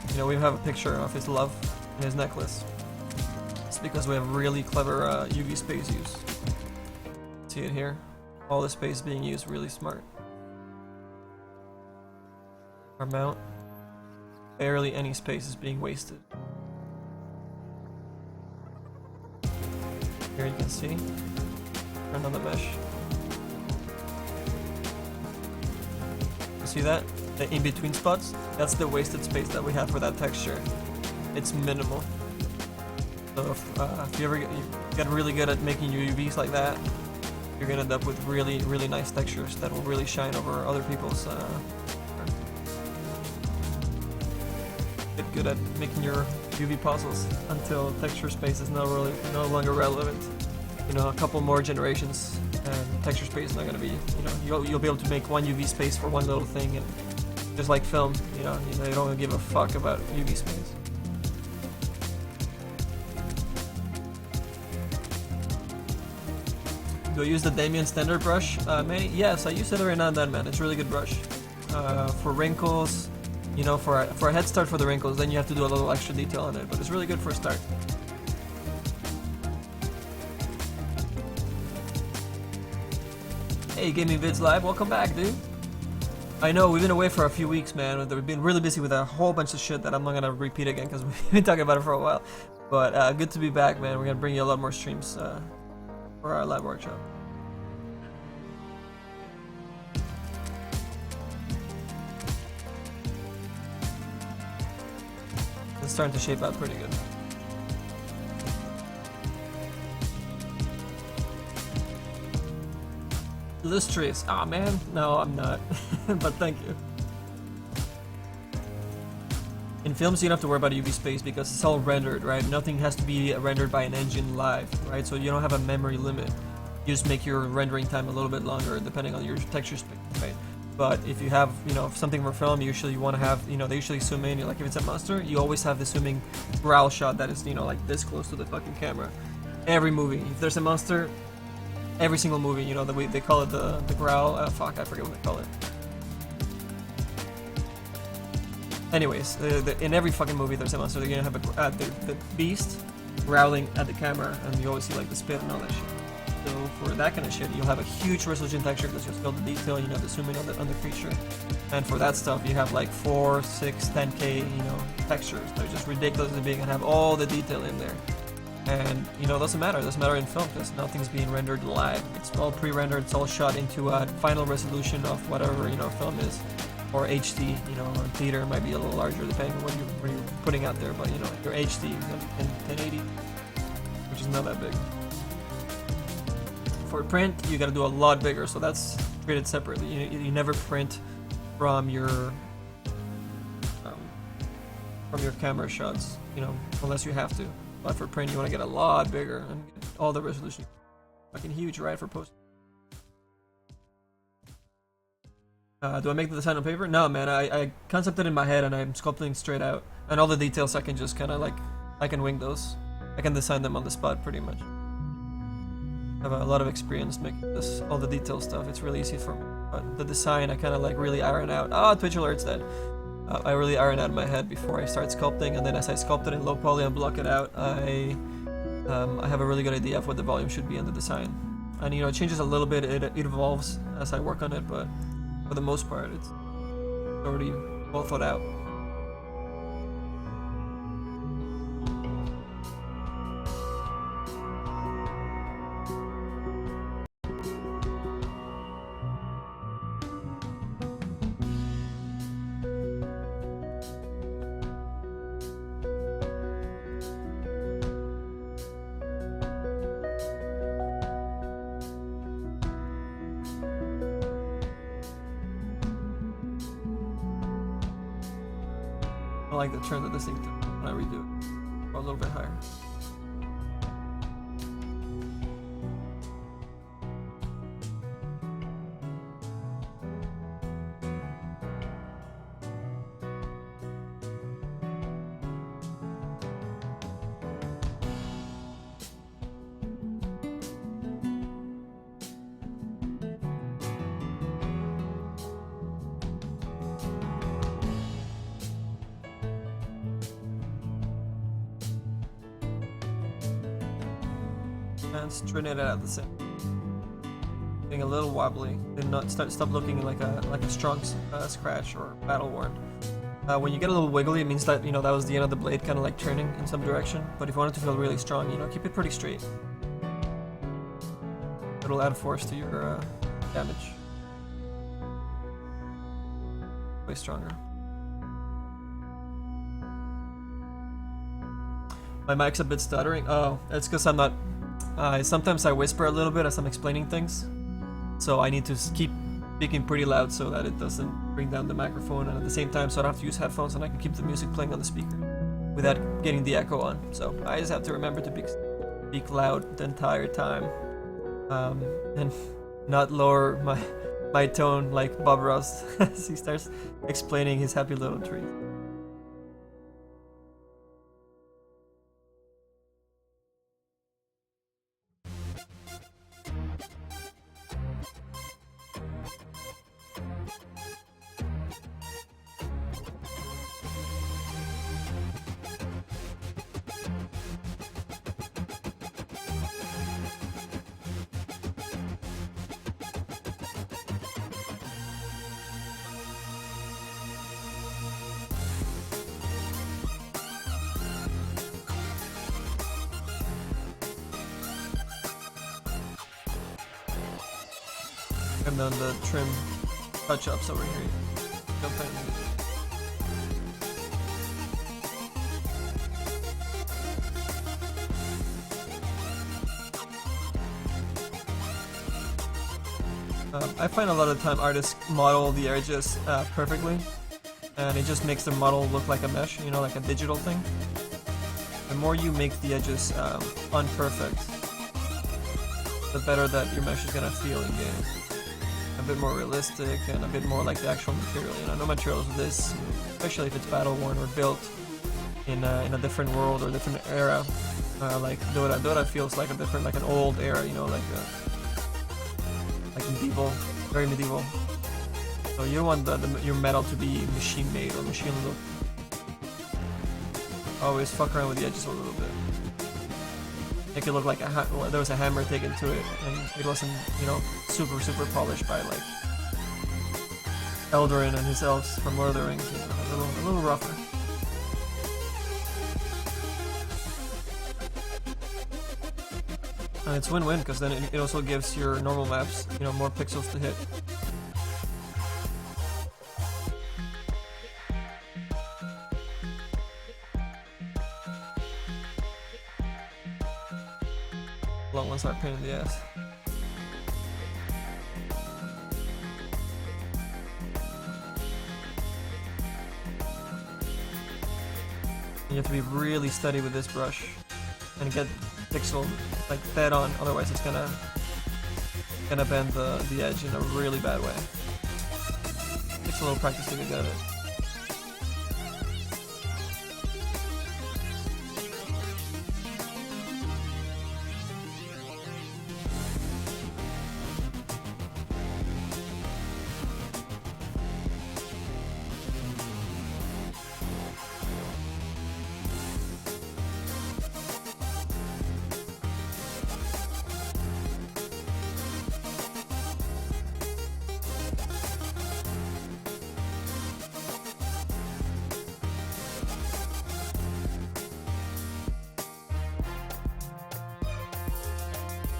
You know, we have a picture of his love and his necklace. It's because we have really clever UV space use. See it here? All the space being used really smart. Our mount, barely any space is being wasted. Here you can see, turn on the mesh. You see that? The in-between spots? That's the wasted space that we have for that texture. It's minimal. So if you ever get really good at making your UVs like that, you're gonna end up with really nice textures that will really shine over other people's Get good at making your UV puzzles until texture space is no longer relevant. You know, a couple more generations and texture space is not gonna be, you know, you'll be able to make one UV space for one little thing, and just like film, you don't give a fuck about UV space. Do I use the Damien standard brush, May? Yes, I use it every now and then, man. It's a really good brush. For wrinkles, you know, for a head start for the wrinkles, then you have to do a little extra detail on it, but it's really good for a start. Hey, Gaming Vids Live, welcome back, dude. I know, we've been away for a few weeks, man. We've been really busy with a whole bunch of shit that I'm not gonna repeat again because we've been talking about it for a while. But good to be back, man. We're gonna bring you a lot more streams for our live workshop. It's starting to shape out pretty good. Illustrious. Aw, man. No, I'm not. But thank you. In films, you don't have to worry about UV space because it's all rendered, right? Nothing has to be rendered by an engine live, right? So you don't have a memory limit. You just make your rendering time a little bit longer depending on your texture space, right? But if you have, you know, something for film, usually you want to have, you know, they usually zoom in. Like if it's a monster, you always have the zooming growl shot that is, you know, like this close to the fucking camera. Every movie, if there's a monster, every single movie, you know, they call it the growl. Fuck, I forget what they call it. Anyways, in every fucking movie there's a monster. They're gonna have the beast growling at the camera, and you always see like the spit and all that shit. So for that kind of shit, you'll have a huge resolution texture because you scale the detail, you know, the zoom in on the creature. And for that stuff, you have like 4, 6, 10K, you know, textures. They're just ridiculously big and have all the detail in there. And you know, it doesn't matter. It doesn't matter in film because nothing's being rendered live. It's all pre-rendered. It's all shot into a final resolution of whatever, you know, film is, or HD. You know, on theater it might be a little larger depending on what you're putting out there. But you know, your HD in 1080, which is not that big. For print, you got to do a lot bigger. So that's treated separately. You never print from your camera shots. You know, unless you have to. But for print, you want to get a lot bigger and get all the resolution. Fucking huge, right, for post. Do I make the design on paper? No, man. I concepted in my head and I'm sculpting straight out. And all the details I can just kind of like, I can wing those. I can design them on the spot pretty much. I have a lot of experience making this, all the detail stuff. It's really easy for me. But the design, I kind of like really iron out. Oh, Twitch alert's dead. I really iron out in my head before I start sculpting, and then as I sculpt it in low poly and block it out, I have a really good idea of what the volume should be in the design. And you know, it changes a little bit, it evolves as I work on it, but for the most part, it's already well thought out. I like the turn that this thing took. when I redo it. Or a little bit higher. And straighten it out at the same. Getting a little wobbly. Did not stop looking like a strong scratch or battle worn. When you get a little wiggly, it means that that was the end of the blade, kind of like turning in some direction. But if you want it to feel really strong, keep it pretty straight. It'll add force to your damage. Way stronger. My mic's a bit stuttering. Oh, it's because I'm not. Sometimes I whisper a little bit as I'm explaining things, so I need to keep speaking pretty loud so that it doesn't bring down the microphone, and at the same time so I don't have to use headphones and I can keep the music playing on the speaker without getting the echo on. So I just have to remember to speak loud the entire time, and not lower my tone like Bob Ross as he starts explaining his happy little tree. And then the trim touch-ups over here. Jump in. I find a lot of the time artists model the edges perfectly, and it just makes the model look like a mesh, like a digital thing. The more you make the edges unperfect, the better that your mesh is gonna feel in game. A bit more realistic and a bit more like the actual material. No materials of this, especially if it's battle worn or built in a different world or different era. Like Dota. Dota feels like a different, like an old era. Like medieval, very medieval. So you don't want your metal to be machine made or machine look. Always fuck around with the edges a little bit. Make it look like there was a hammer taken to it, and it wasn't, super polished by like Eldarin and his elves from Lord of the Rings. A little rougher. And it's win-win because then it also gives your normal maps, more pixels to hit. Long ones are a pain in the ass. You have to be really steady with this brush and get pixel like dead on, otherwise it's gonna bend the edge in a really bad way. Takes a little practice to get good at it.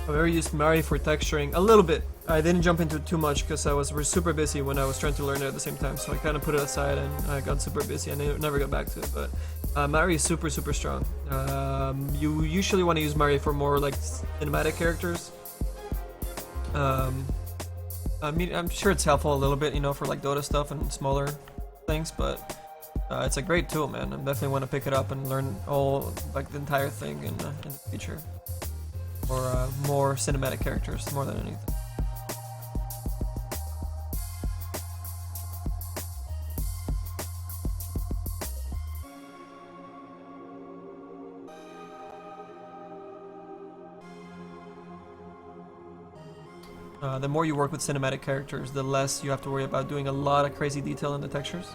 I've already used Mari for texturing a little bit. I didn't jump into it too much because I was super busy when I was trying to learn it at the same time, so I kind of put it aside and I got super busy and I never got back to it. But Mari is super strong. You usually want to use Mari for more like cinematic characters. I mean, I'm sure it's helpful a little bit, for like Dota stuff and smaller things, but It's a great tool, man. I definitely want to pick it up and learn all, like, the entire thing in the future. Or more cinematic characters, more than anything. The more you work with cinematic characters, the less you have to worry about doing a lot of crazy detail in the textures.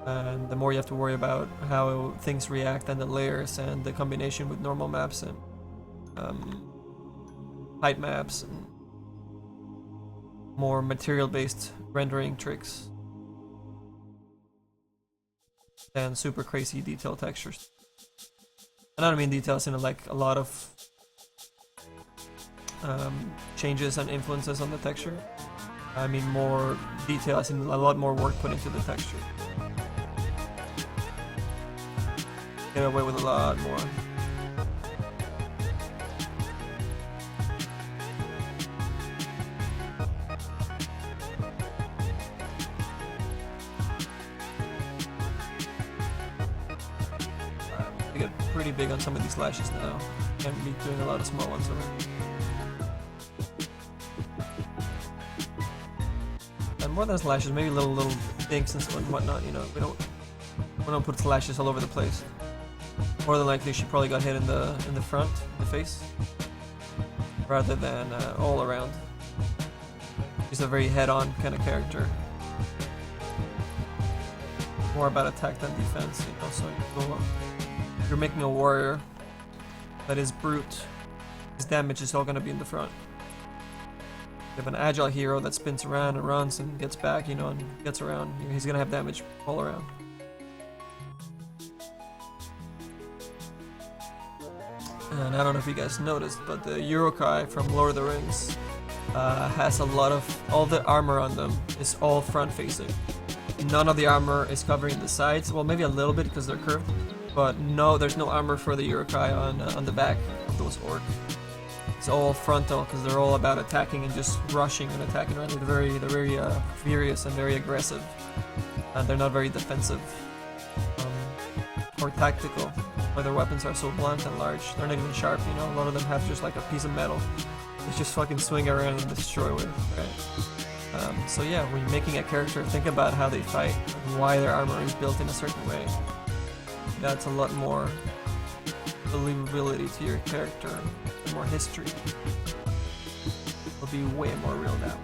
And the more you have to worry about how things react and the layers and the combination with normal maps and height maps and more material-based rendering tricks and super crazy detail textures. And I don't mean details in like a lot of changes and influences on the texture. I mean more details and a lot more work put into the texture. Get away with a lot more. We get pretty big on some of these lashes now. Can't be doing a lot of small ones already. And more than slashes, maybe little dinks and whatnot. You know, we don't put slashes all over the place. More than likely, she probably got hit in the front, the face, rather than all around. She's a very head-on kind of character. More about attack than defense, you know. So if you're making a warrior that is brute, his damage is all going to be in the front. You have an agile hero that spins around and runs and gets back, you know, and gets around. He's going to have damage all around. And I don't know if you guys noticed, but the Urukai from Lord of the Rings has a lot of, all the armor on them is all front facing. None of the armor is covering the sides. Well, maybe a little bit because they're curved, but no, there's no armor for the Urukai on the back of those orcs. It's all frontal because they're all about attacking and just rushing and attacking. Right? They're very furious and very aggressive, and they're not very defensive or tactical. Why their weapons are so blunt and large. They're not even sharp, you know. A lot of them have just like a piece of metal. They just fucking swing around and destroy with, right? So yeah, when you're making a character, think about how they fight and why their armor is built in a certain way. That's a lot more believability to your character, and more history. It'll be way more real now.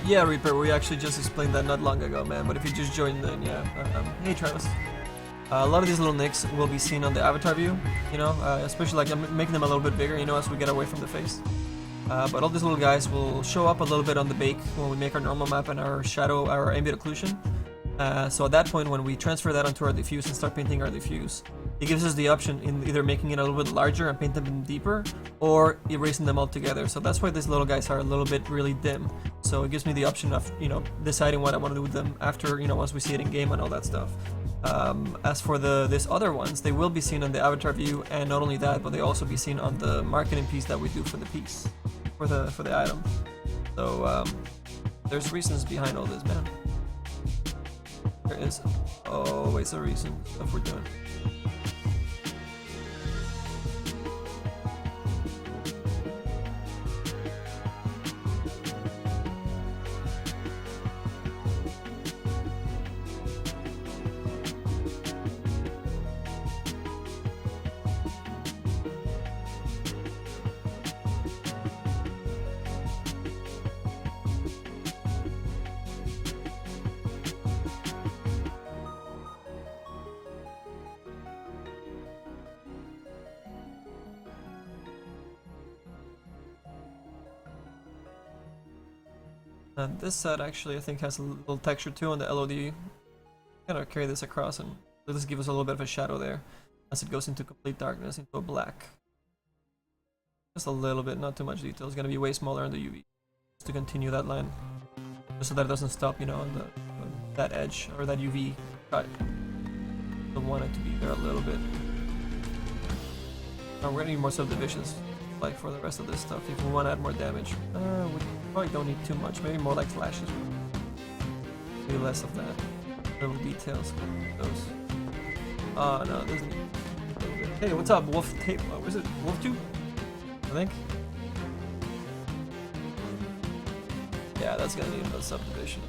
Yeah, Reaper, we actually just explained that not long ago, man, but if you just joined then, yeah. Hey, Travis. A lot of these little nicks will be seen on the avatar view, you know, especially like I'm making them a little bit bigger, you know, as we get away from the face. But all these little guys will show up a little bit on the bake when we make our normal map and our shadow, our ambient occlusion. So at that point, when we transfer that onto our diffuse and start painting our diffuse, it gives us the option in either making it a little bit larger and paint them deeper, or erasing them all together. So that's why these little guys are a little bit really dim. So it gives me the option of, you know, deciding what I want to do with them after, you know, once we see it in game and all that stuff. As for these other ones, they will be seen on the avatar view, and not only that, but they also be seen on the marketing piece that we do for the piece, for the item. So There's reasons behind all this, man. There is always a reason stuff we're doing. And this set actually I think has a little texture too on the LOD. Kind of carry this across and let this give us a little bit of a shadow there as it goes into complete darkness, into a black. Just a little bit, not too much detail. It's gonna be way smaller on the UV just to continue that line, just so that it doesn't stop, you know, on that edge or that UV cut. I want it to be there a little bit. We're gonna need more subdivisions, like for the rest of this stuff, if we want to add more damage. We probably don't need too much, maybe more like flashes. Maybe less of that. Little details. Those. Oh no, there's a little bit. Hey, what's up, Wolf Tape? What was it? Wolf Tube? I think. Yeah, that's gonna need another subdivision.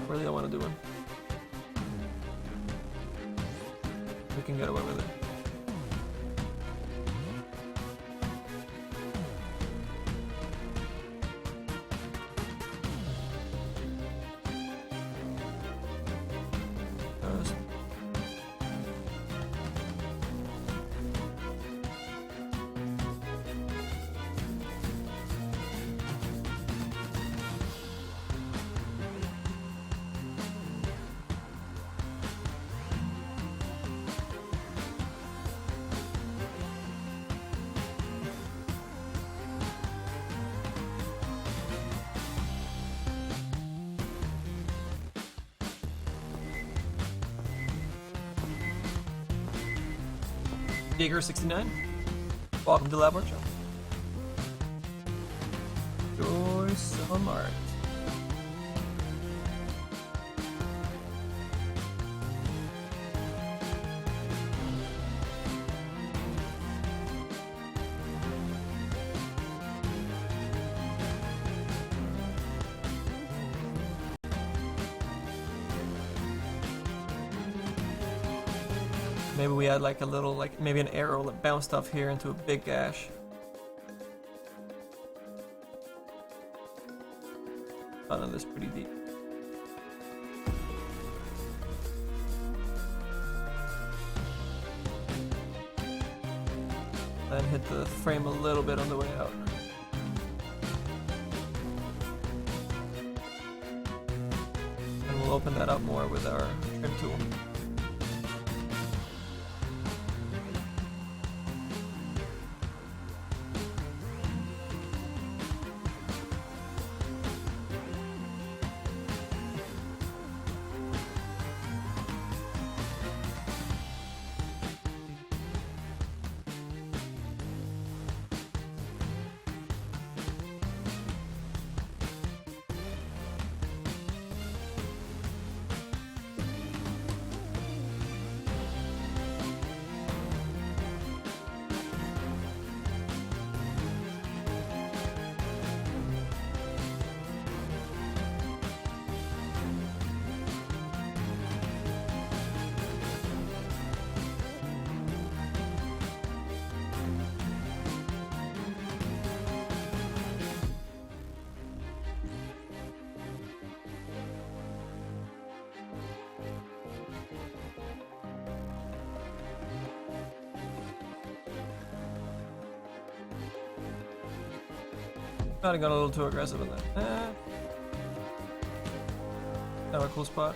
Really don't want to do one. We can get away with it. Jaeger69, welcome to Lab Workshop. Enjoy some art. Maybe we add like a little, like maybe an arrow that bounced off here into a big gash. Oh, this pretty deep. Then hit the frame a little bit on the way out. And we'll open that up more with our trim tool. Might have got a little too aggressive in that. Now a cool spot.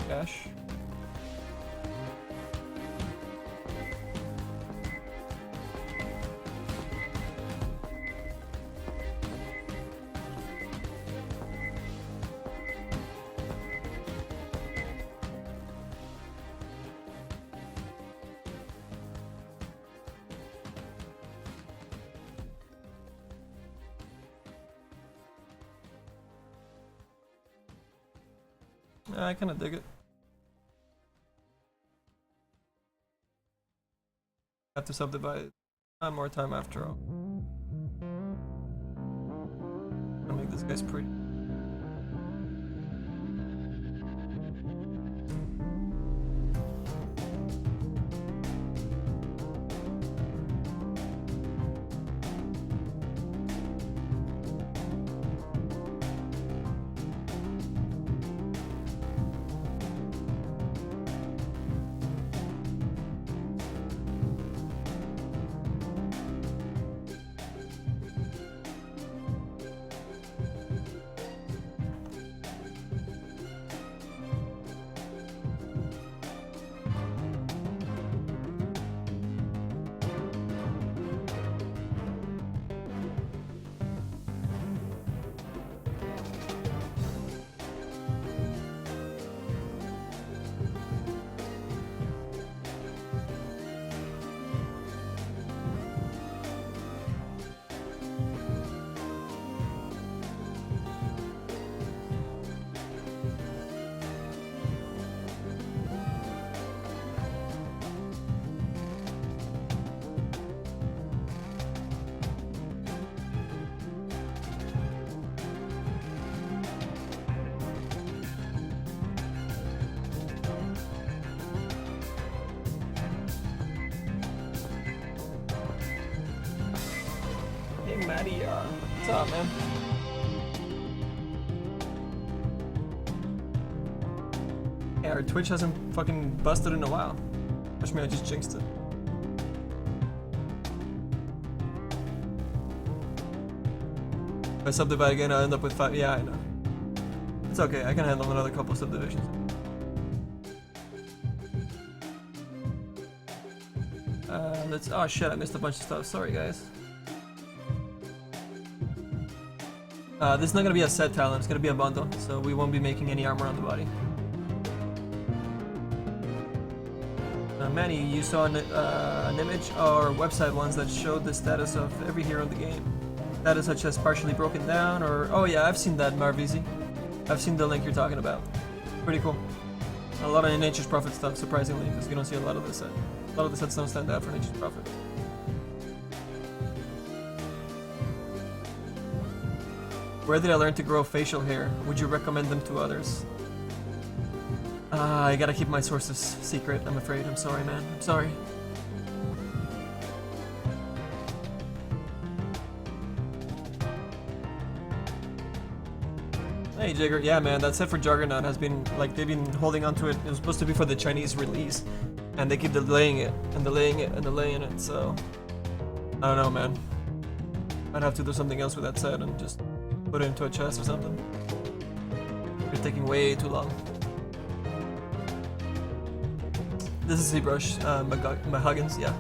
Gash. I kind of dig it. Have to subdivide one more time after all. I'll make this guy's pretty. Maddie, what's up, man? Yeah, our Twitch hasn't fucking busted in a while. Watch me, I just jinxed it. If I subdivide again, I'll end up with 5. Yeah, I know. It's okay, I can handle another couple of subdivisions. Let's. Oh shit, I missed a bunch of stuff. Sorry, guys. This is not gonna be a set talent, it's gonna be a bundle, so we won't be making any armor on the body. Manny, you saw an image or website ones that showed the status of every hero in the game. Status such as partially broken down or... Oh yeah, I've seen that, Marvizi. I've seen the link you're talking about. Pretty cool. A lot of Nature's Prophet stuff, surprisingly, because you don't see a lot of this set. A lot of the sets don't stand out for Nature's Prophet. Where did I learn to grow facial hair? Would you recommend them to others? I gotta keep my sources secret, I'm afraid. I'm sorry, man. I'm sorry. Hey, Jigger. Yeah, man, that set for Juggernaut has been, like, they've been holding on to it. It was supposed to be for the Chinese release, and they keep delaying it, and delaying it, and delaying it, so... I don't know, man. I'd have to do something else with that set and just put it into a chest or something. It's taking way too long. This is zBrush, Mahuggins, yeah.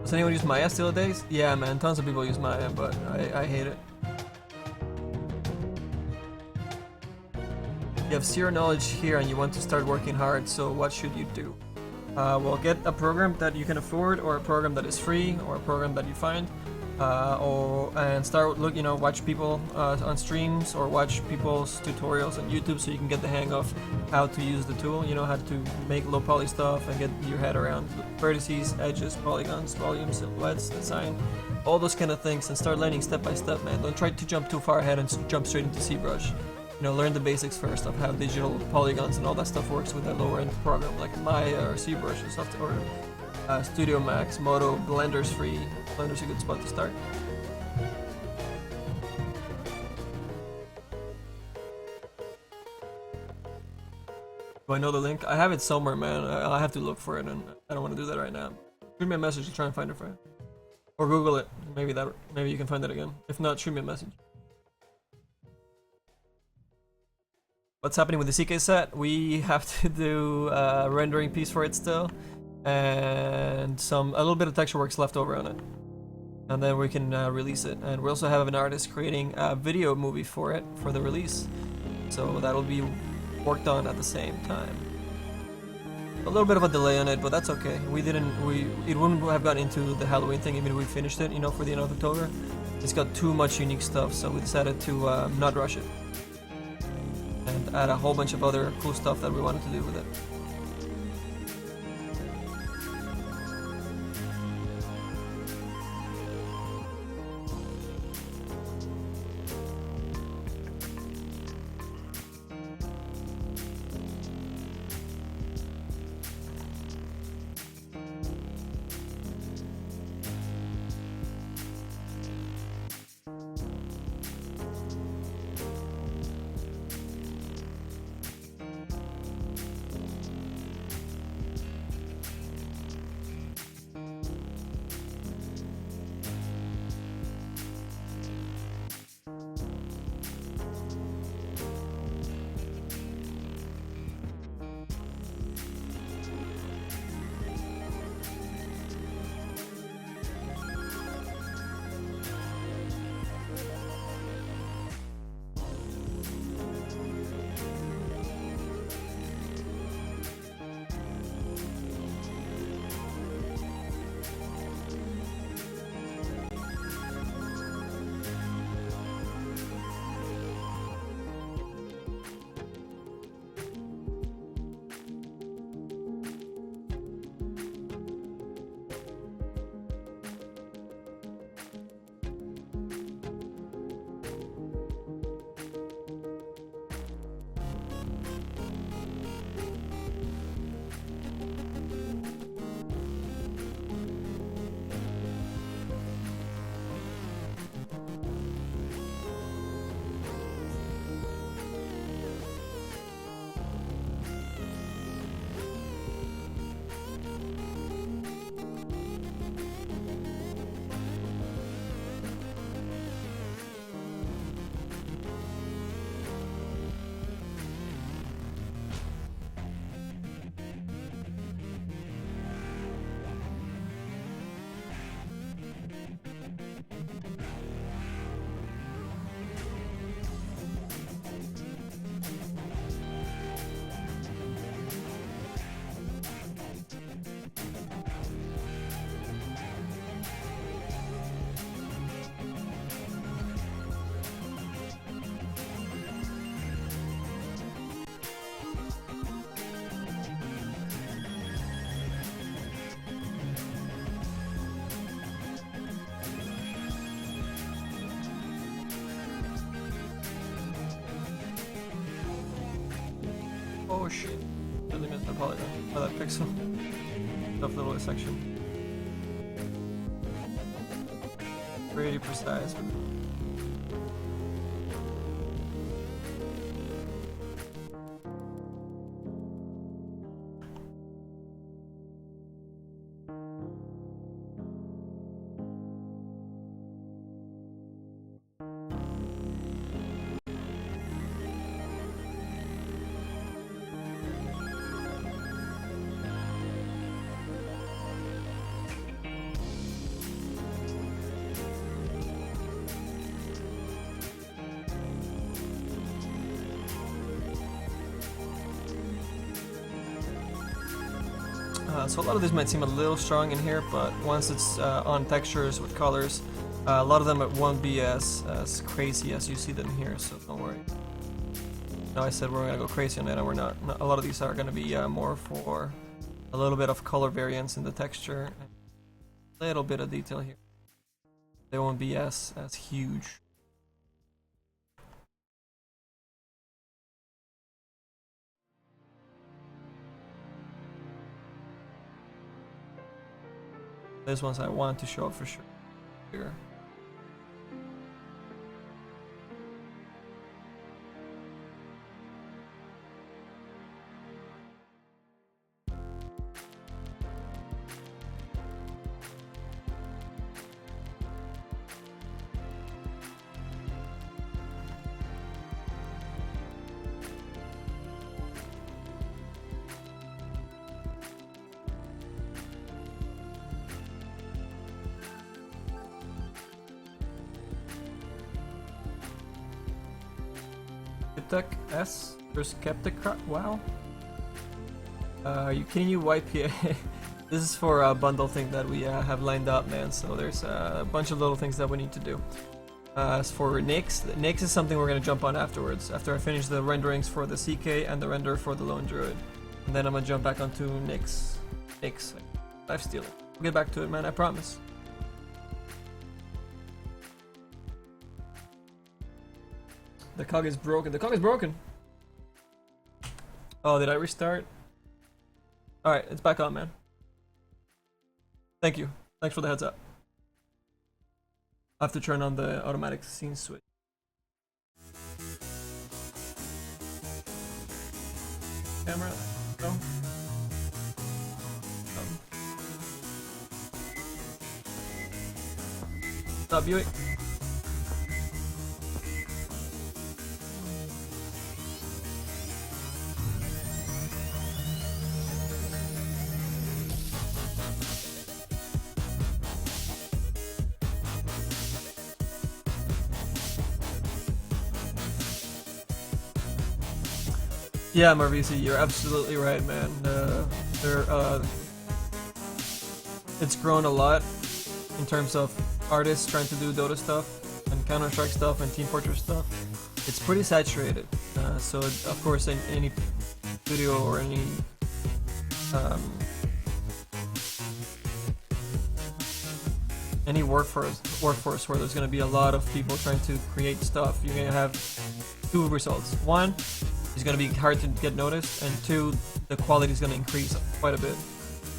Does anyone use Maya still nowadays? Yeah, man, tons of people use Maya, but I hate it. You have zero knowledge here and you want to start working hard, so what should you do? Well, get a program that you can afford, or a program that is free, or a program that you find, and start watch people on streams, or watch people's tutorials on YouTube, so you can get the hang of how to use the tool. You know how to make low poly stuff and get your head around vertices, edges, polygons, volume, silhouettes, design, all those kind of things, and start learning step by step, man. Don't try to jump too far ahead and jump straight into zBrush. You know, learn the basics first of how digital polygons and all that stuff works with a lower end program like Maya or zBrush or stuff, or Studio Max, Moto, Blender's free. Blender's a good spot to start. Do I know the link? I have it somewhere, man. I'll have to look for it, and I don't want to do that right now. Shoot me a message to try and find it for you. Or Google it. Maybe you can find it again. If not, shoot me a message. What's happening with the CK set? We have to do a rendering piece for it still, and a little bit of texture work's left over on it, and then we can release it. And we also have an artist creating a video movie for it for the release, so that'll be worked on at the same time. A little bit of a delay on it, but that's okay. It wouldn't have gotten into the Halloween thing even if we finished it, for the end of October. It's got too much unique stuff, so we decided to not rush it. and add a whole bunch of other cool stuff that we wanted to do with it. Oh shit. Really missed that polygon. Oh, that pixel. Tough little section. Pretty precise. So a lot of this might seem a little strong in here, but once it's on textures with colors, a lot of them it won't be as crazy as you see them here, so don't worry. No, I said we're going to go crazy on it, and we're not. A lot of these are going to be more for a little bit of color variance in the texture, a little bit of detail here. They won't be as huge. These ones I want to show up for sure. Here. Tech S for Skeptic. Wow. Are you kidding? You YPA? This is for a bundle thing that we have lined up, man. So there's a bunch of little things that we need to do. As for Nix is something we're gonna jump on afterwards, after I finish the renderings for the CK and the render for the Lone Druid. And then I'm gonna jump back onto Nix. Life stealing. We'll get back to it, man, I promise. The cog is broken. The cog is broken! Oh, did I restart? Alright, it's back on, man. Thank you. Thanks for the heads up. I have to turn on the automatic scene switch. Camera? No? Stop viewing. Yeah, Marvisi, you're absolutely right, man. It's grown a lot in terms of artists trying to do Dota stuff and Counter-Strike stuff and Team Fortress stuff. It's pretty saturated. So of course, in any video or any workforce where there's going to be a lot of people trying to create stuff, you're going to have two results. One, it's going to be hard to get noticed, and two, the quality is going to increase quite a bit.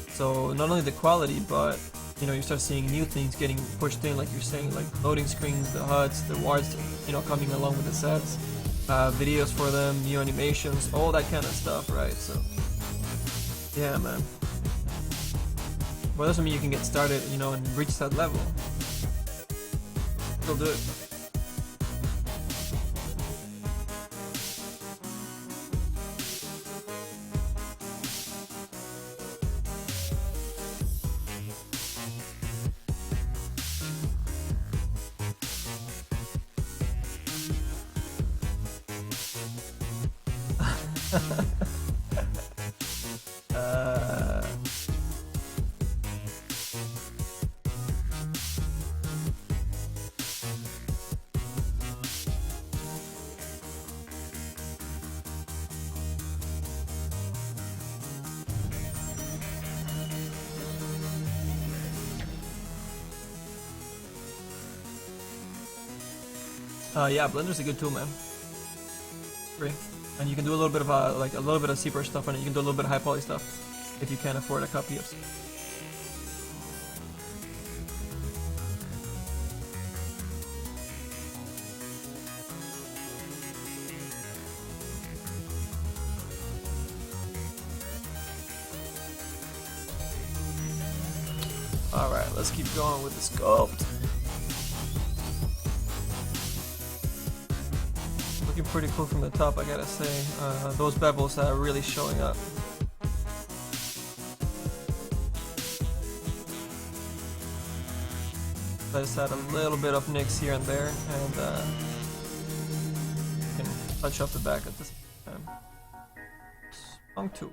So not only the quality, but you know, you start seeing new things getting pushed in, like you're saying, like loading screens, the HUDs, the wards, you know, coming along with the sets, videos for them, new animations, all that kind of stuff, right? So yeah, man. Well, doesn't mean you can get started, you know, and reach that level. Still do it. Yeah, Blender's a good tool, man. Great. And you can do a little bit of like a little bit of zBrush stuff on it. You can do a little bit of high poly stuff if you can't afford a copy of. All right, let's keep going with the sculpt. Looking pretty cool from the top, I gotta say. Those bevels are really showing up. I just add a little bit of nicks here and there, and you can touch up the back at this time. Strong 2.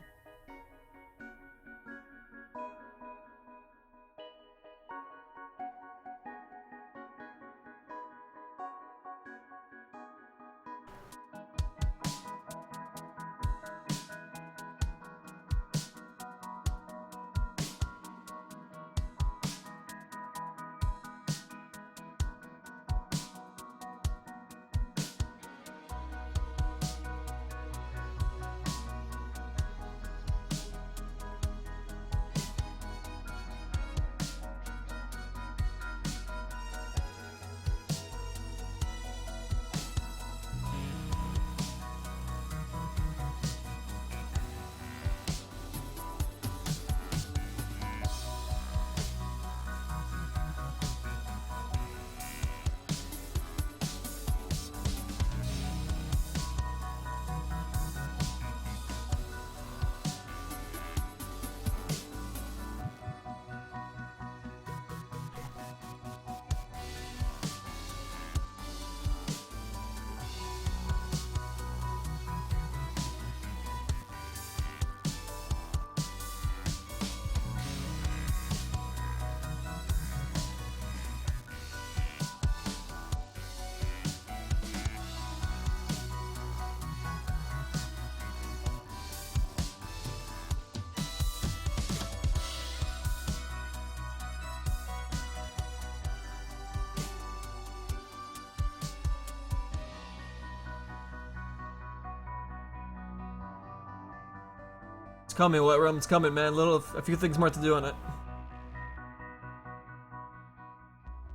coming, Wet Realm, it's coming, man. A few things more to do on it.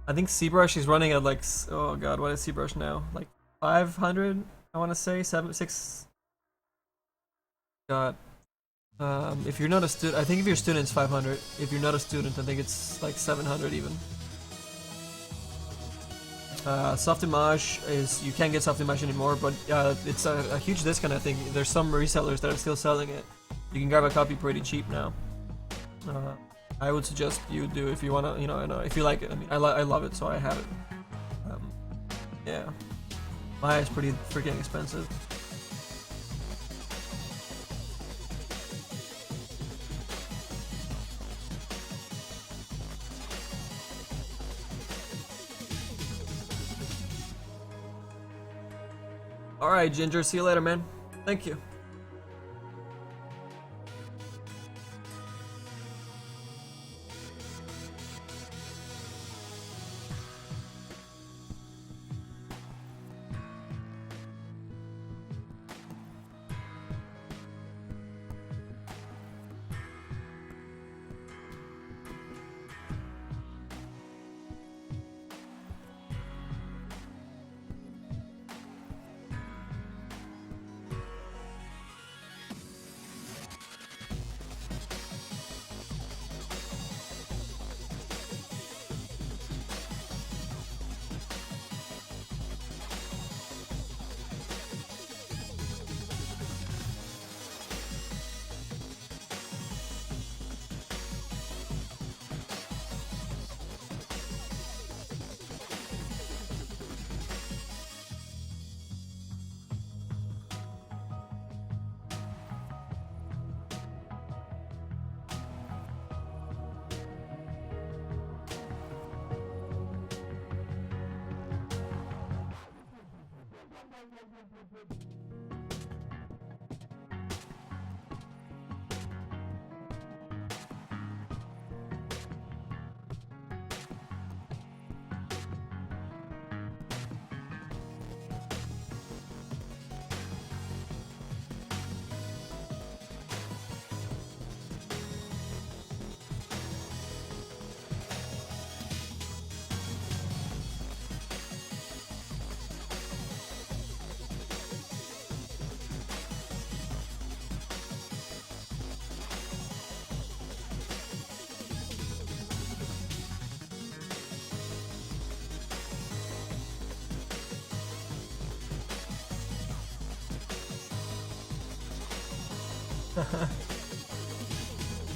I think zBrush is running at like, oh god, what is zBrush now? Like 500, I want to say, 6. God. If you're not a student, I think if you're a student it's 500. If you're not a student, I think it's like 700 even. Soft image is, you can't get soft image anymore, but it's a huge discount. I think there's some resellers that are still selling it. You can grab a copy pretty cheap now. I would suggest you do if you wanna, you know, if you like it. I mean, I love it, so I have it. Yeah, Maya is pretty freaking expensive. Alright, Ginger, see you later, man. Thank you.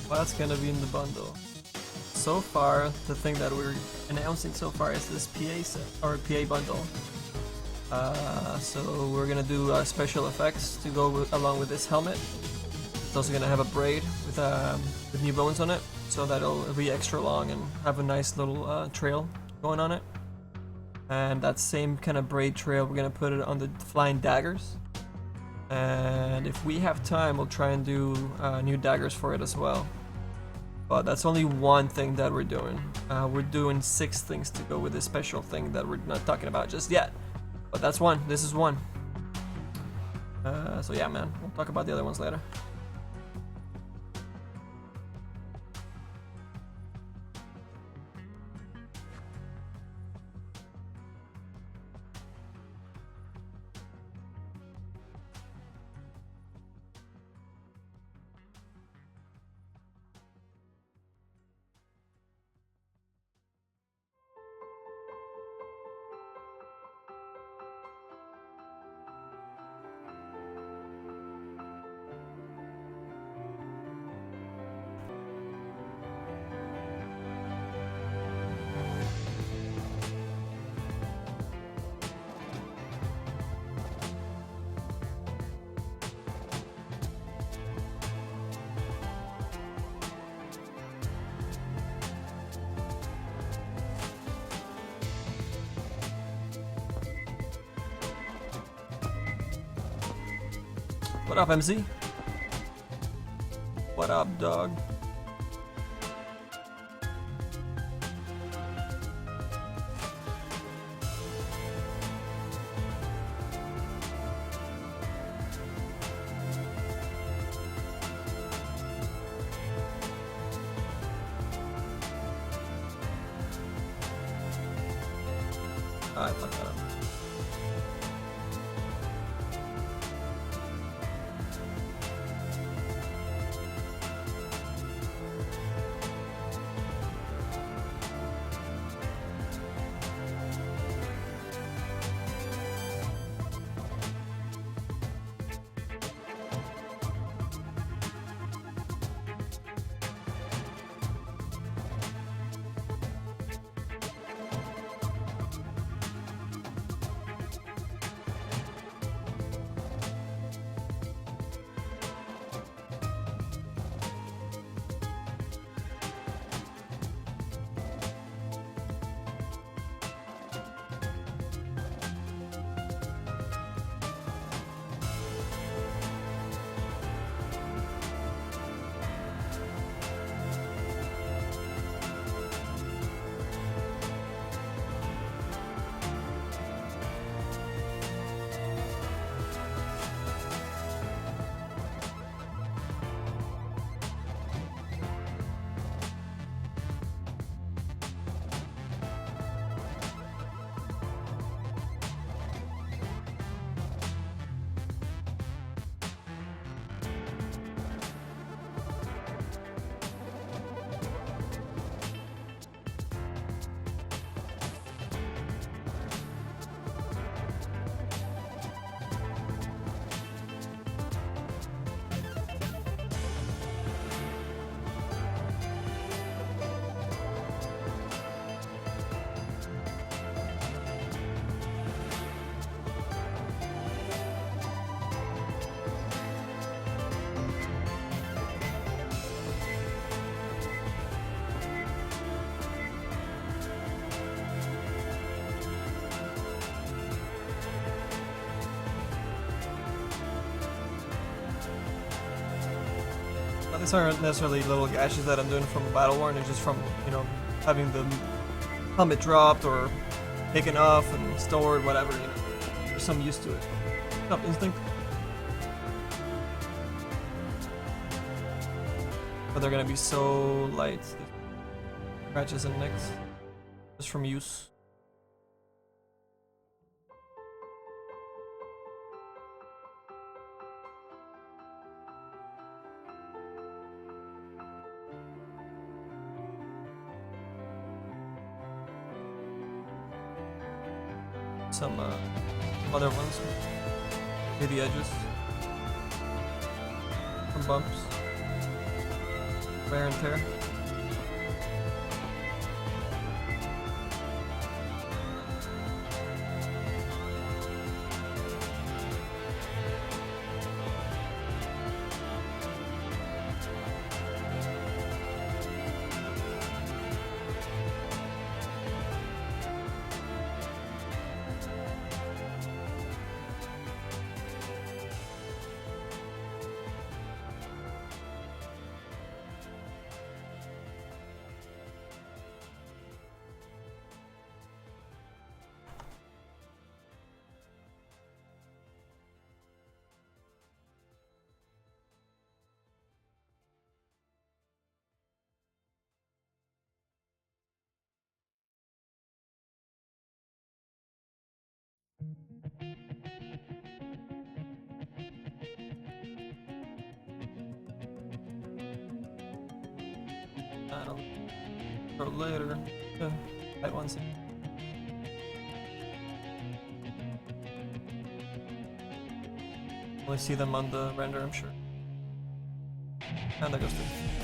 What's gonna be in the bundle? So far, the thing that we're announcing so far is this PA set, or PA bundle. So we're gonna do special effects to go along with this helmet. It's also gonna have a braid with new bones on it, so that'll be extra long and have a nice little trail going on it. And that same kind of braid trail, we're gonna put it on the flying daggers. And if we have time, we'll try and do new daggers for it as well. But that's only one thing that we're doing. We're doing 6 things to go with this special thing that we're not talking about just yet. But that's one. This is one. So yeah, man. We'll talk about the other ones later. What up, MC? What up, dog? I fucked that up. These aren't necessarily little gashes that I'm doing from Battle Worn, it's just from, you know, having the helmet dropped or taken off and stored, whatever, you know. There's some use to it. Up instinct. But they're gonna be so light. Scratches and nicks. Just from use. Some other ones near the edges, some bumps, wear and tear. Or later. That one's. Only see them on the render, I'm sure. And that goes through.